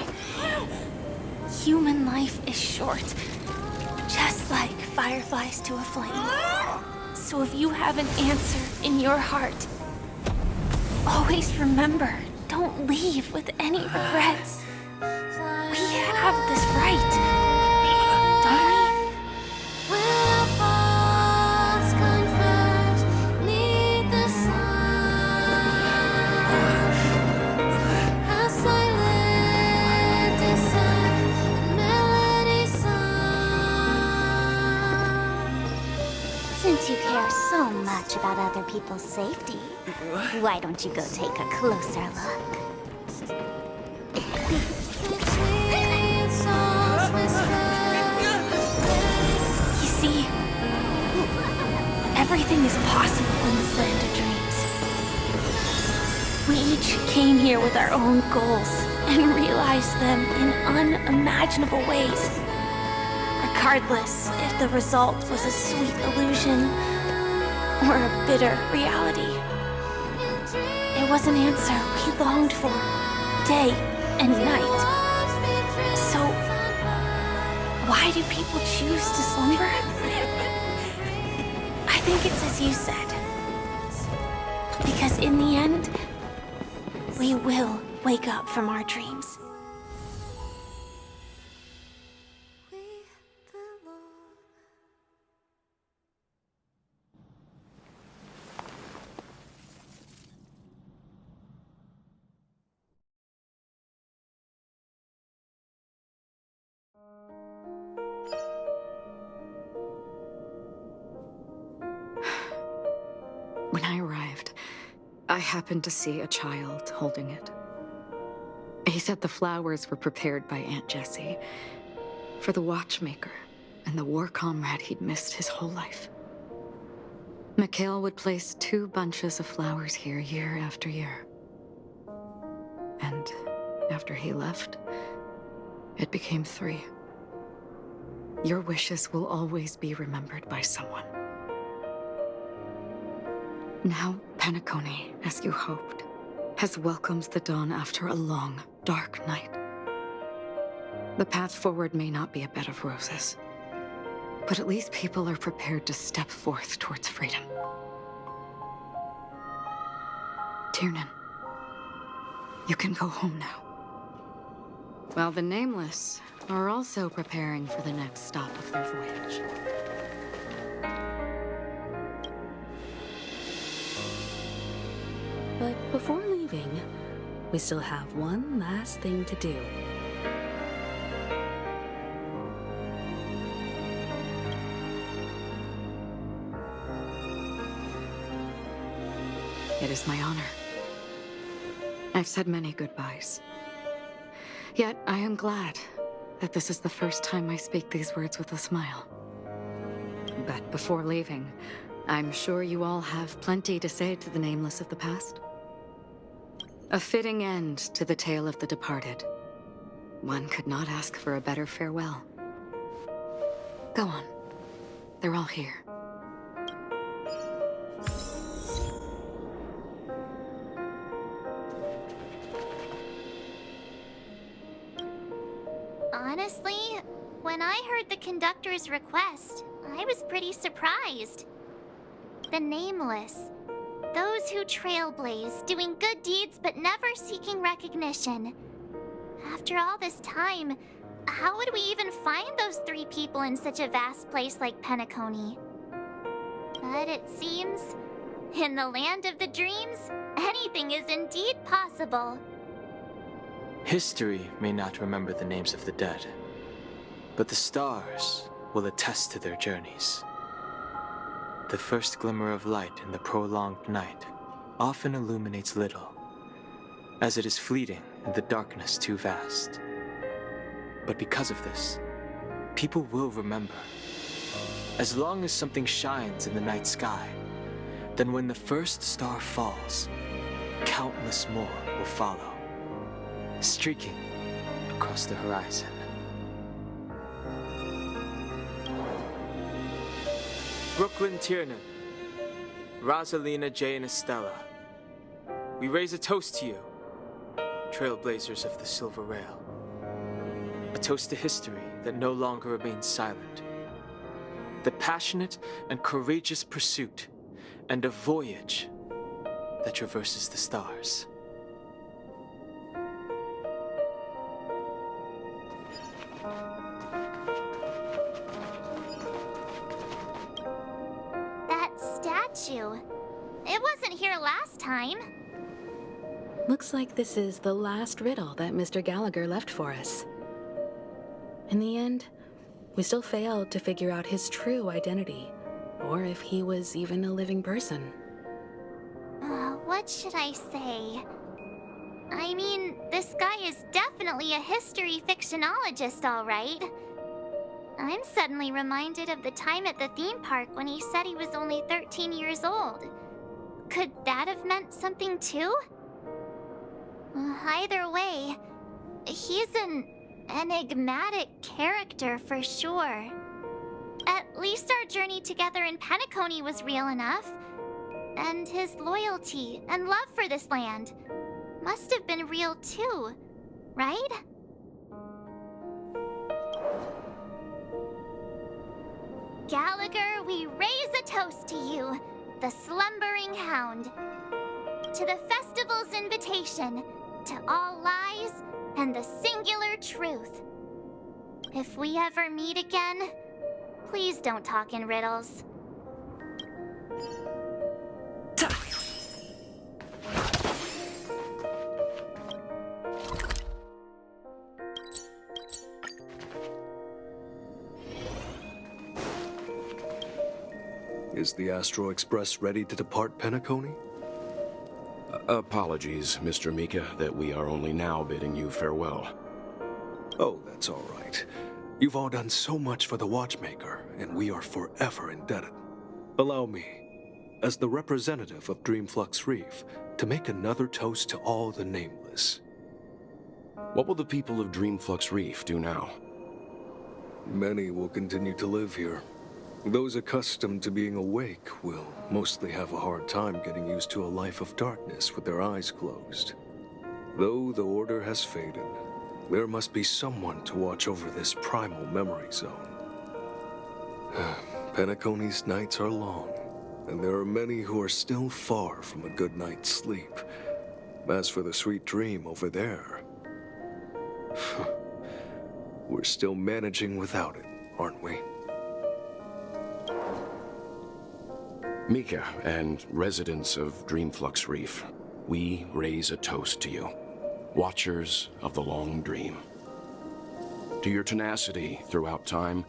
Human life is short, just like fireflies to a flame. So if you have an answer in your heart, always remember, don't leave with any regrets. We have this right, don't we? Since you care so much about other people's safety, why don't you go take a closer look? You see, everything is possible in this land of dreams. We each came here with our own goals and realize them in unimaginable ways. Regardless if the result was a sweet illusion or a bitter reality. It was an answer we longed for, day and night. So, why do people choose to slumber? I think it's as you said. Because in the end, we will wake up from our dreams. When I arrived, I happened to see a child holding it. He said the flowers were prepared by Aunt Jessie for the watchmaker and the war comrade he'd missed his whole life. Mikhail would place 2 bunches of flowers here year after year. And after he left, it became 3. Your wishes will always be remembered by someone. Now, Penecony, as you hoped, has welcomed the dawn after a long, dark night. The path forward may not be a bed of roses, but at least people are prepared to step forth towards freedom. Tiernan, you can go home now. While the Nameless are also preparing for the next stop of their voyage. But before leaving, we still have one last thing to do. It is my honor. I've said many goodbyes. Yet I am glad that this is the first time I speak these words with a smile. But before leaving, I'm sure you all have plenty to say to the Nameless of the past. A fitting end to the tale of the departed. One could not ask for a better farewell. Go on. They're all here. Honestly, when I heard the conductor's request, I was pretty surprised. The Nameless. Those who trailblaze, doing good deeds but never seeking recognition. After all this time, how would we even find those 3 people in such a vast place like Penecony? But it seems, in the land of the dreams, anything is indeed possible. History may not remember the names of the dead, but the stars will attest to their journeys. The first glimmer of light in the prolonged night often illuminates little, as it is fleeting and the darkness too vast. But because of this, people will remember. As long as something shines in the night sky, then when the first star falls, countless more will follow, streaking across the horizon. Brooklyn Tiernan, Rosalina Jane Estella, we raise a toast to you, trailblazers of the Silver Rail. A toast to history that no longer remains silent. The passionate and courageous pursuit, and a voyage that traverses the stars. That statue. It wasn't here last time. Looks like this is the last riddle that Mr. Gallagher left for us. In the end, we still failed to figure out his true identity, or if he was even a living person. What should I say? I mean, this guy is definitely a history fictionologist, all right. I'm suddenly reminded of the time at the theme park when he said he was only 13 years old. Could that have meant something too? Either way, He's an enigmatic character for sure. At least our journey together in Penecony was real enough. And his loyalty and love for this land must have been real too, right? Gallagher, we raise a toast to you, the slumbering hound. To the festival's invitation, to all lies and the singular truth. If we ever meet again, please don't talk in riddles. Is the Astro Express ready to depart Penecony? Apologies, Mr. Mika, that we are only now bidding you farewell. Oh, that's all right. You've all done so much for the Watchmaker, and we are forever indebted. Allow me, as the representative of Dreamflux Reef, to make another toast to all the nameless. What will the people of Dreamflux Reef do now? Many will continue to live here. Those accustomed to being awake will mostly have a hard time getting used to a life of darkness with their eyes closed. Though the order has faded, there must be someone to watch over this primal memory zone. Penecony's nights are long, and there are many who are still far from a good night's sleep. As for the sweet dream over there, we're still managing without it, aren't we? Mika and residents of Dreamflux Reef, we raise a toast to you, watchers of the long dream. To your tenacity throughout time,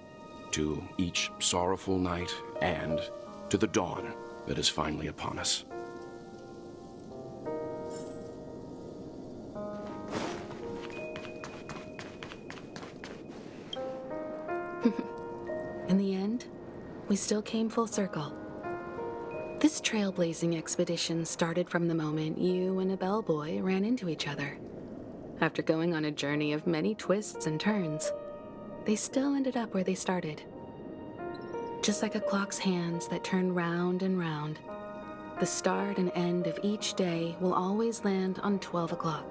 to each sorrowful night, and to the dawn that is finally upon us. In the end, we still came full circle. This trailblazing expedition started from the moment you and a bellboy ran into each other. After going on a journey of many twists and turns, they still ended up where they started. Just like a clock's hands that turn round and round, the start and end of each day will always land on 12 o'clock,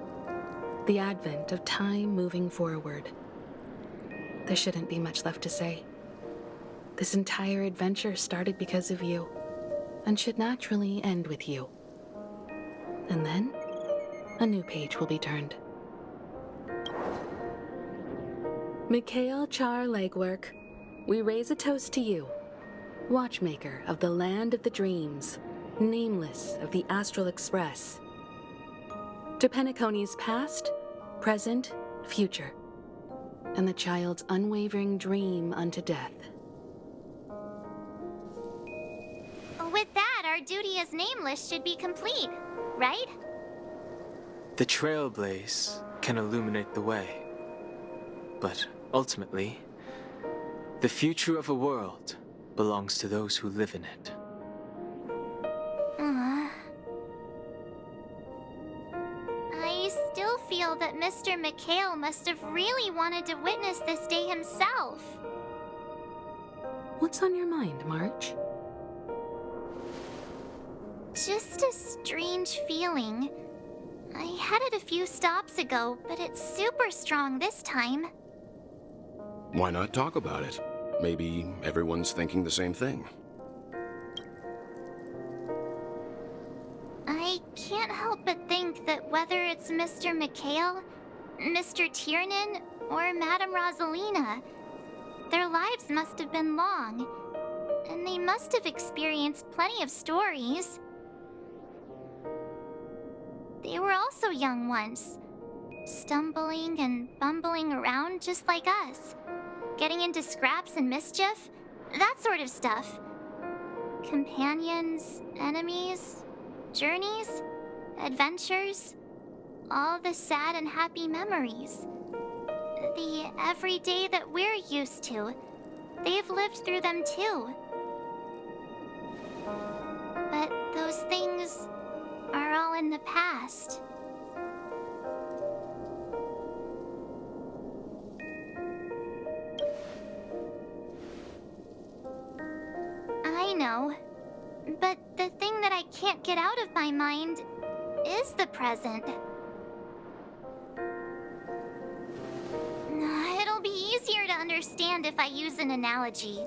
the advent of time moving forward. There shouldn't be much left to say. This entire adventure started because of you, and should naturally end with you. And then, a new page will be turned. Mikhail Char Legwork, we raise a toast to you, Watchmaker of the Land of the Dreams, Nameless of the Astral Express. To Penecony's past, present, future, and the child's unwavering dream unto death. With that, our duty as Nameless should be complete, right? The Trailblaze can illuminate the way. But ultimately, the future of a world belongs to those who live in it. I still feel that Mr. Mikhail must have really wanted to witness this day himself. What's on your mind, March? Just a strange feeling. I had it a few stops ago, but it's super strong this time. Why not talk about it? Maybe everyone's thinking the same thing. I can't help but think that whether it's Mr. Mikhail, Mr. Tiernan, or Madame Rosalina, their lives must have been long, and they must have experienced plenty of stories. They were also young once, stumbling and bumbling around just like us, getting into scraps and mischief, that sort of stuff. Companions, enemies, journeys, adventures, all the sad and happy memories. The everyday that we're used to, they've lived through them too. But those things are all in the past. know. But the thing that I can't get out of my mind is the present. It'll be easier to understand if I use an analogy.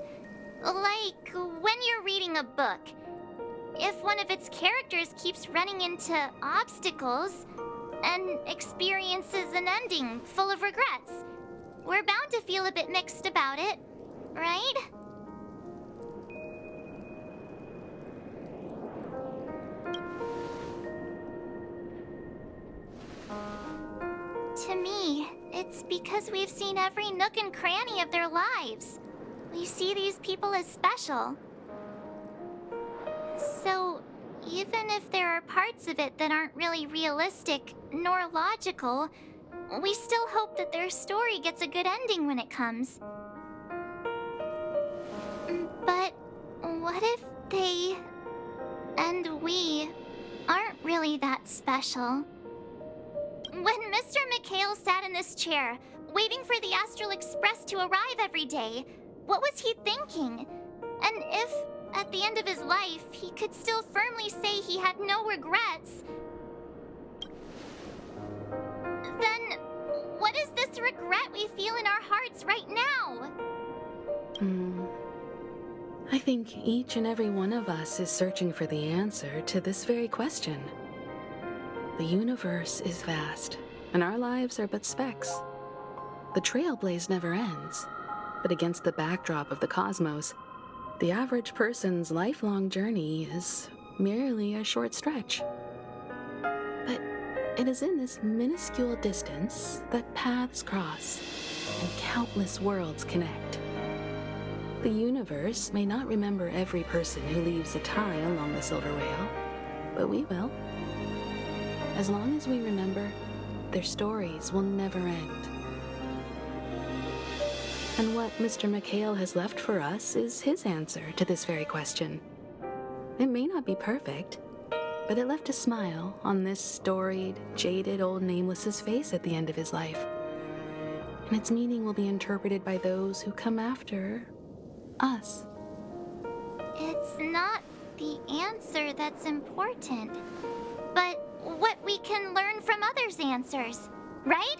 Like when you're reading a book. If one of its characters keeps running into obstacles and experiences an ending full of regrets, we're bound to feel a bit mixed about it, right? To me, it's because we've seen every nook and cranny of their lives. We see these people as special. So, even if there are parts of it that aren't really realistic nor logical, we still hope that their story gets a good ending when it comes. But what if they and we aren't really that special? When Mr. McHale sat in this chair, waiting for the Astral Express to arrive every day, what was he thinking? And if, at the end of his life, he could still firmly say he had no regrets, then what is this regret we feel in our hearts right now? I think each and every one of us is searching for the answer to this very question. The universe is vast, and our lives are but specks. The Trailblaze never ends, but against the backdrop of the cosmos, the average person's lifelong journey is merely a short stretch. But it is in this minuscule distance that paths cross and countless worlds connect. The universe may not remember every person who leaves a tie along the silver rail, but we will. As long as we remember, their stories will never end. And what Mr. McHale has left for us is his answer to this very question. It may not be perfect, but it left a smile on this storied, jaded old Nameless's face at the end of his life. And its meaning will be interpreted by those who come after us. It's not the answer that's important, but what we can learn from others' answers, right?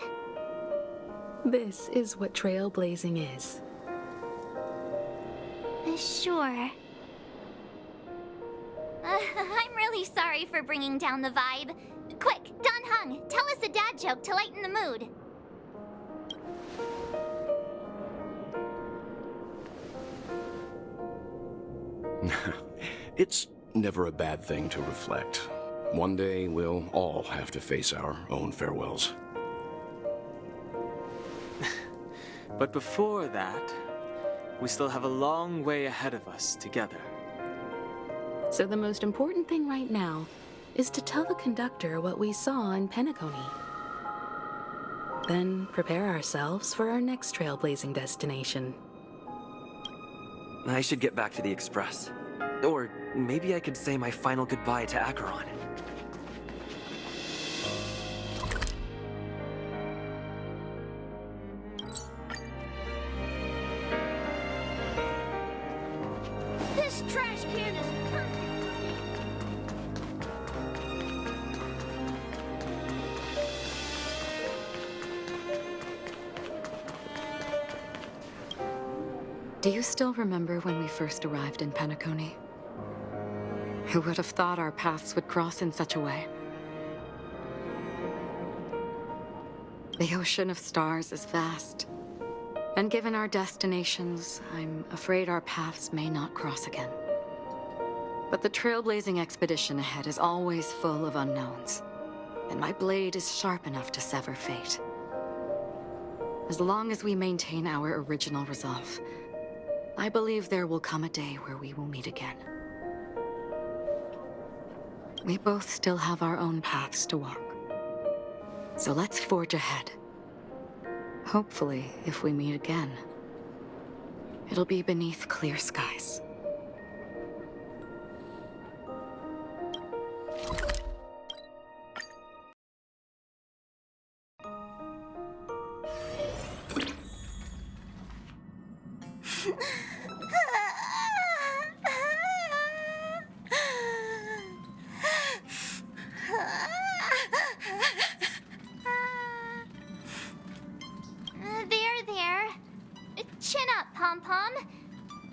This is what trailblazing is. Sure. I'm really sorry for bringing down the vibe. Quick, Don Hung, tell us a dad joke to lighten the mood. It's never a bad thing to reflect. One day, we'll all have to face our own farewells. But before that, we still have a long way ahead of us together. So the most important thing right now is to tell the conductor what we saw in Penecony. Then prepare ourselves for our next trailblazing destination. I should get back to the Express. Or maybe I could say my final goodbye to Acheron. This trash can is perfect for me. Do you still remember when we first arrived in Penecony? Who would have thought our paths would cross in such a way? The ocean of stars is vast, and given our destinations, I'm afraid our paths may not cross again. But the trailblazing expedition ahead is always full of unknowns, and my blade is sharp enough to sever fate. As long as we maintain our original resolve, I believe there will come a day where we will meet again. We both still have our own paths to walk. So let's forge ahead. Hopefully, if we meet again, it'll be beneath clear skies.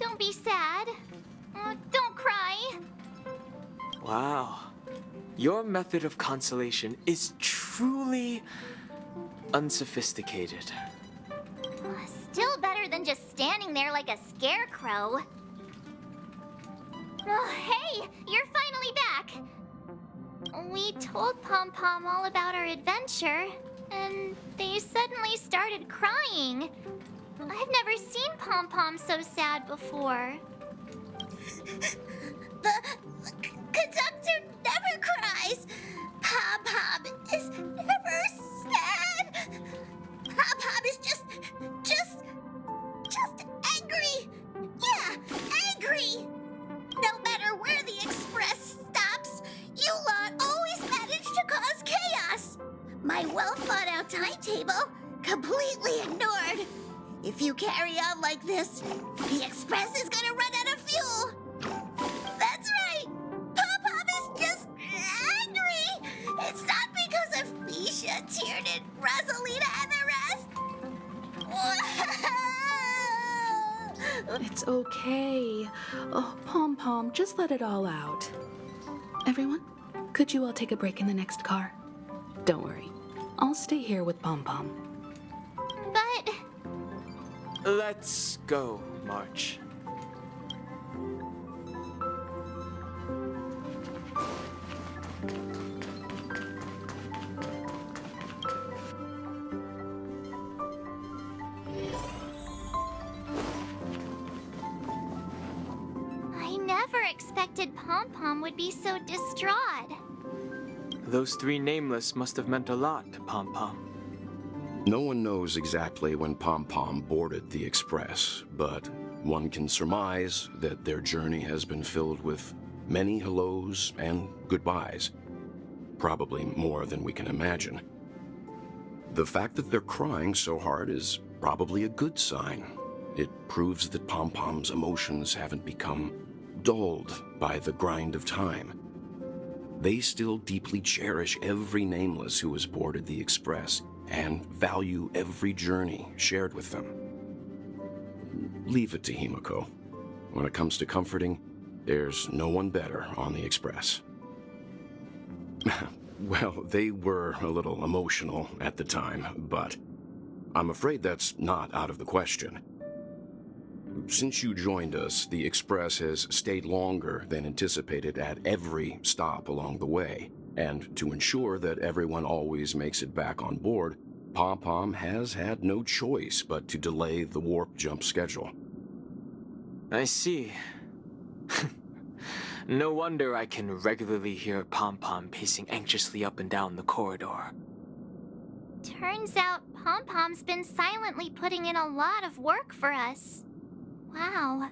don't be sad. Don't cry. Wow. Your method of consolation is truly unsophisticated. Still better than just standing there like a scarecrow. Oh, hey, you're finally back. We told Pom Pom all about our adventure, and they suddenly started crying. I've never seen Pom Pom so sad before. The conductor never cries. Pom Pom is never sad. Pom Pom is just angry. Yeah, angry. No matter where the express stops, you lot always manage to cause chaos. My well-thought-out timetable completely ignored. If you carry on like this, the express is gonna run out of fuel. That's right. Pom-Pom is just angry. It's not because of Misha, Tiernan, Rosalina, and the rest. It's okay. Oh, Pom Pom, just let it all out. Everyone, could you all take a break in the next car? Don't worry. I'll stay here with Pom Pom. But... Let's go, March. I never expected Pom Pom would be so distraught. Those three nameless must have meant a lot to Pom Pom. No one knows exactly when Pom Pom boarded the express, but one can surmise that their journey has been filled with many hellos and goodbyes. Probably more than we can imagine. The fact that they're crying so hard is probably a good sign. It proves that Pom Pom's emotions haven't become dulled by the grind of time. They still deeply cherish every nameless who has boarded the express and value every journey shared with them. Leave it to Himiko. When it comes to comforting, there's no one better on the express. Well, they were a little emotional at the time, but I'm afraid that's not out of the question. Since you joined us, the express has stayed longer than anticipated at every stop along the way. And to ensure that everyone always makes it back on board, Pom Pom has had no choice but to delay the warp jump schedule. I see. No wonder I can regularly hear Pom Pom pacing anxiously up and down the corridor. Turns out Pom Pom's been silently putting in a lot of work for us. Wow.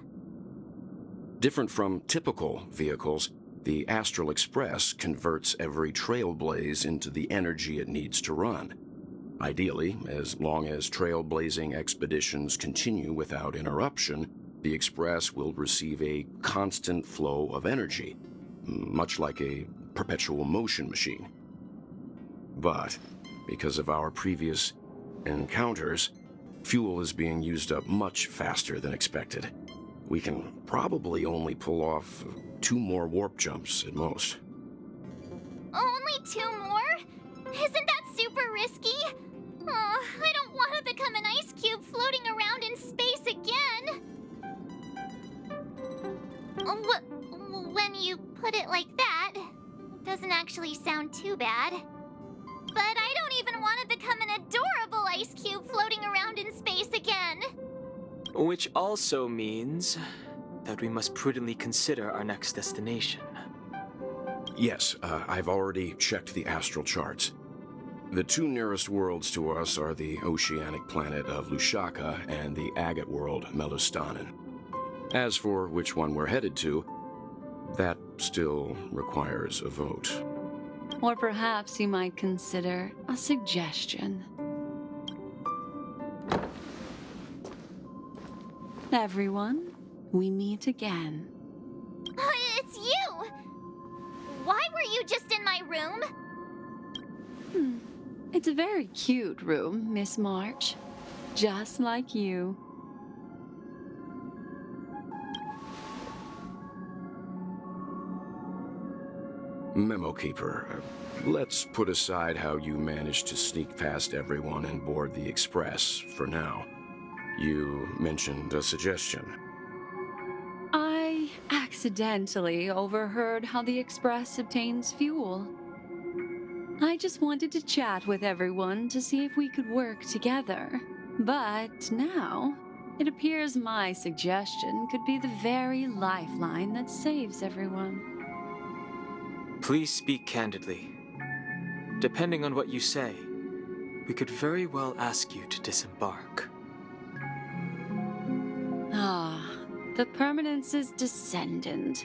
Different from typical vehicles, the Astral Express converts every Trailblaze into the energy it needs to run. Ideally, as long as trailblazing expeditions continue without interruption, the Express will receive a constant flow of energy, much like a perpetual motion machine. But, because of our previous encounters, fuel is being used up much faster than expected. We can probably only pull off 2 more warp jumps at most. Only 2 more? Isn't that super risky? Oh, I don't want to become an ice cube floating around in space again. When you put it like that, it doesn't actually sound too bad. But I don't even want to become an adorable ice cube floating around in space again. Which also means that we must prudently consider our next destination. Yes, I've already checked the astral charts. The 2 nearest worlds to us are the oceanic planet of Lushaka and the agate world, Melustanen. As for which one we're headed to, that still requires a vote. Or perhaps you might consider a suggestion. Everyone, we meet again. It's you! Why were you just in my room? It's a very cute room, Miss March. Just like you. Memo Keeper, let's put aside how you managed to sneak past everyone and board the Express for now. You mentioned a suggestion. I accidentally overheard how the Express obtains fuel. I just wanted to chat with everyone to see if we could work together. But now, it appears my suggestion could be the very lifeline that saves everyone. Please speak candidly. Depending on what you say, we could very well ask you to disembark. Ah, the Permanence's descendant.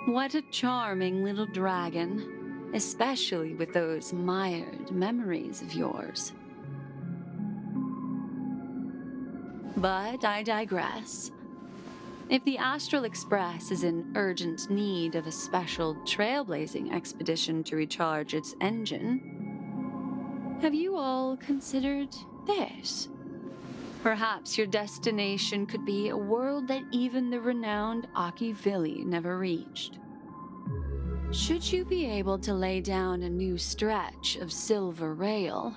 What a charming little dragon, especially with those mired memories of yours. But I digress. If the Astral Express is in urgent need of a special trailblazing expedition to recharge its engine, have you all considered this? Perhaps your destination could be a world that even the renowned Akivili never reached. Should you be able to lay down a new stretch of silver rail,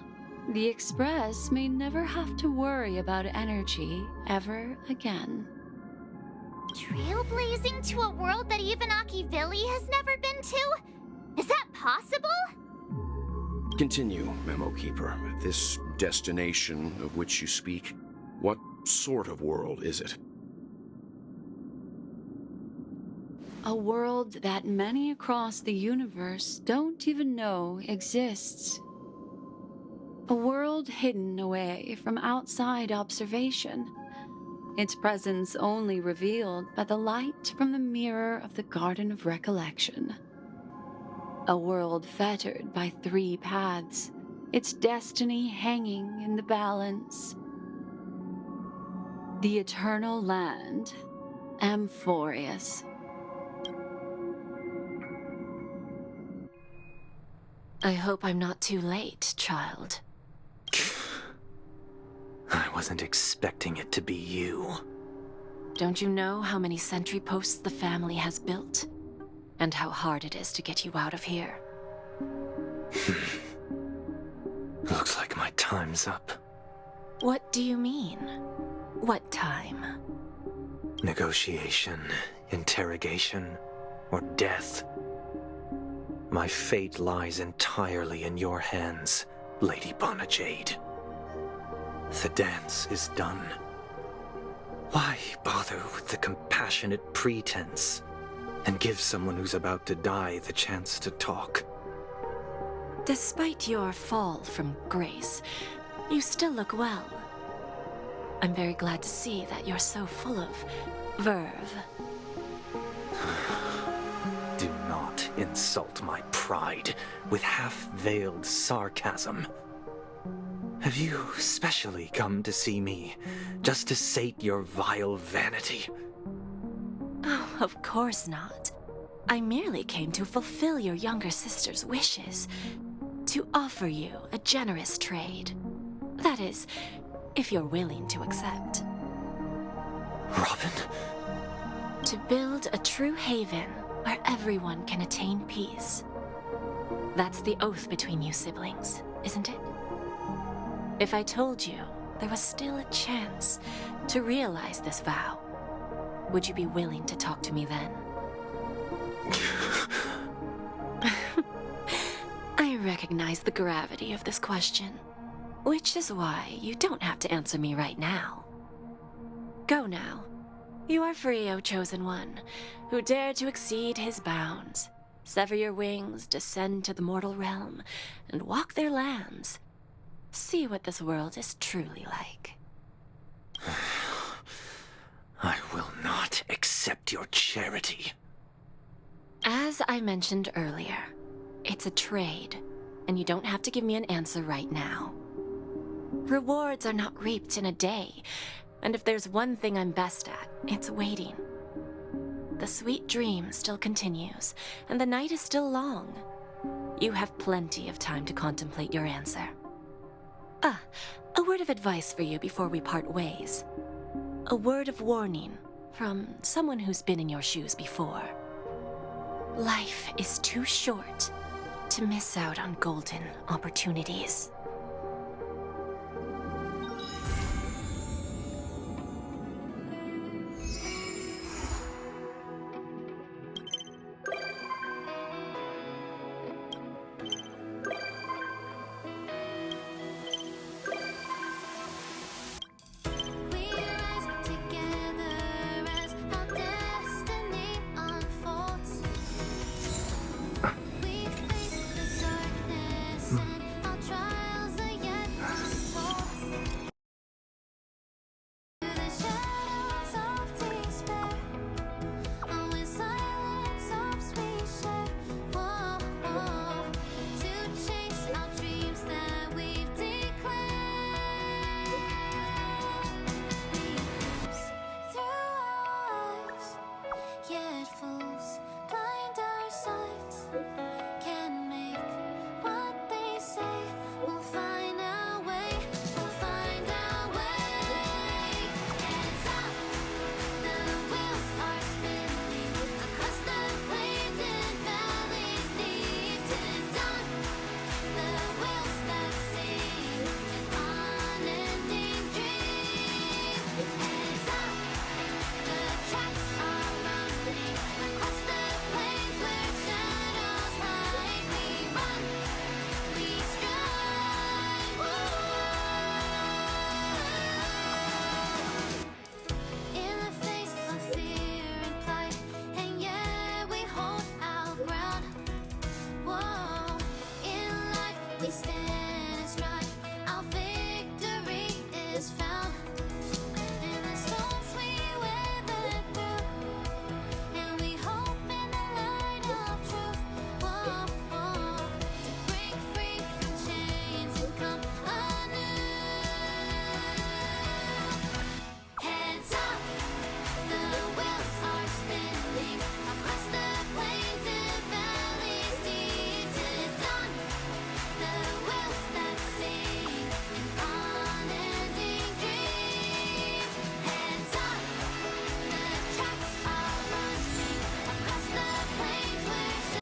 the Express may never have to worry about energy ever again. Trailblazing to a world that even Akivili has never been to? Is that possible? Continue, Memo Keeper. This destination of which you speak, what sort of world is it? A world that many across the universe don't even know exists. A world hidden away from outside observation. Its presence only revealed by the light from the mirror of the Garden of Recollection. A world fettered by 3 paths, its destiny hanging in the balance. The Eternal Land, Amphorius. I hope I'm not too late, child. I wasn't expecting it to be you. Don't you know how many sentry posts the family has built? And how hard it is to get you out of here? Looks like my time's up. What do you mean? What time? Negotiation, interrogation, or death. My fate lies entirely in your hands, Lady Bonajade. The dance is done. Why bother with the compassionate pretense and give someone who's about to die the chance to talk? Despite your fall from grace, you still look well. I'm very glad to see that you're so full of verve. Do not insult my pride with half-veiled sarcasm. Have you specially come to see me, just to sate your vile vanity? Oh, of course not. I merely came to fulfill your younger sister's wishes. To offer you a generous trade. That is, if you're willing to accept. Robin? To build a true haven where everyone can attain peace. That's the oath between you siblings, isn't it? If I told you there was still a chance to realize this vow, would you be willing to talk to me then? I recognize the gravity of this question, which is why you don't have to answer me right now. Go now. You are free, O Chosen One, who dare to exceed his bounds, sever your wings, descend to the mortal realm, and walk their lands. See what this world is truly like. I will not accept your charity. As I mentioned earlier, it's a trade, and you don't have to give me an answer right now. Rewards are not reaped in a day, and if there's one thing I'm best at, it's waiting. The sweet dream still continues, and the night is still long. You have plenty of time to contemplate your answer. A word of advice for you before we part ways. A word of warning from someone who's been in your shoes before. Life is too short to miss out on golden opportunities.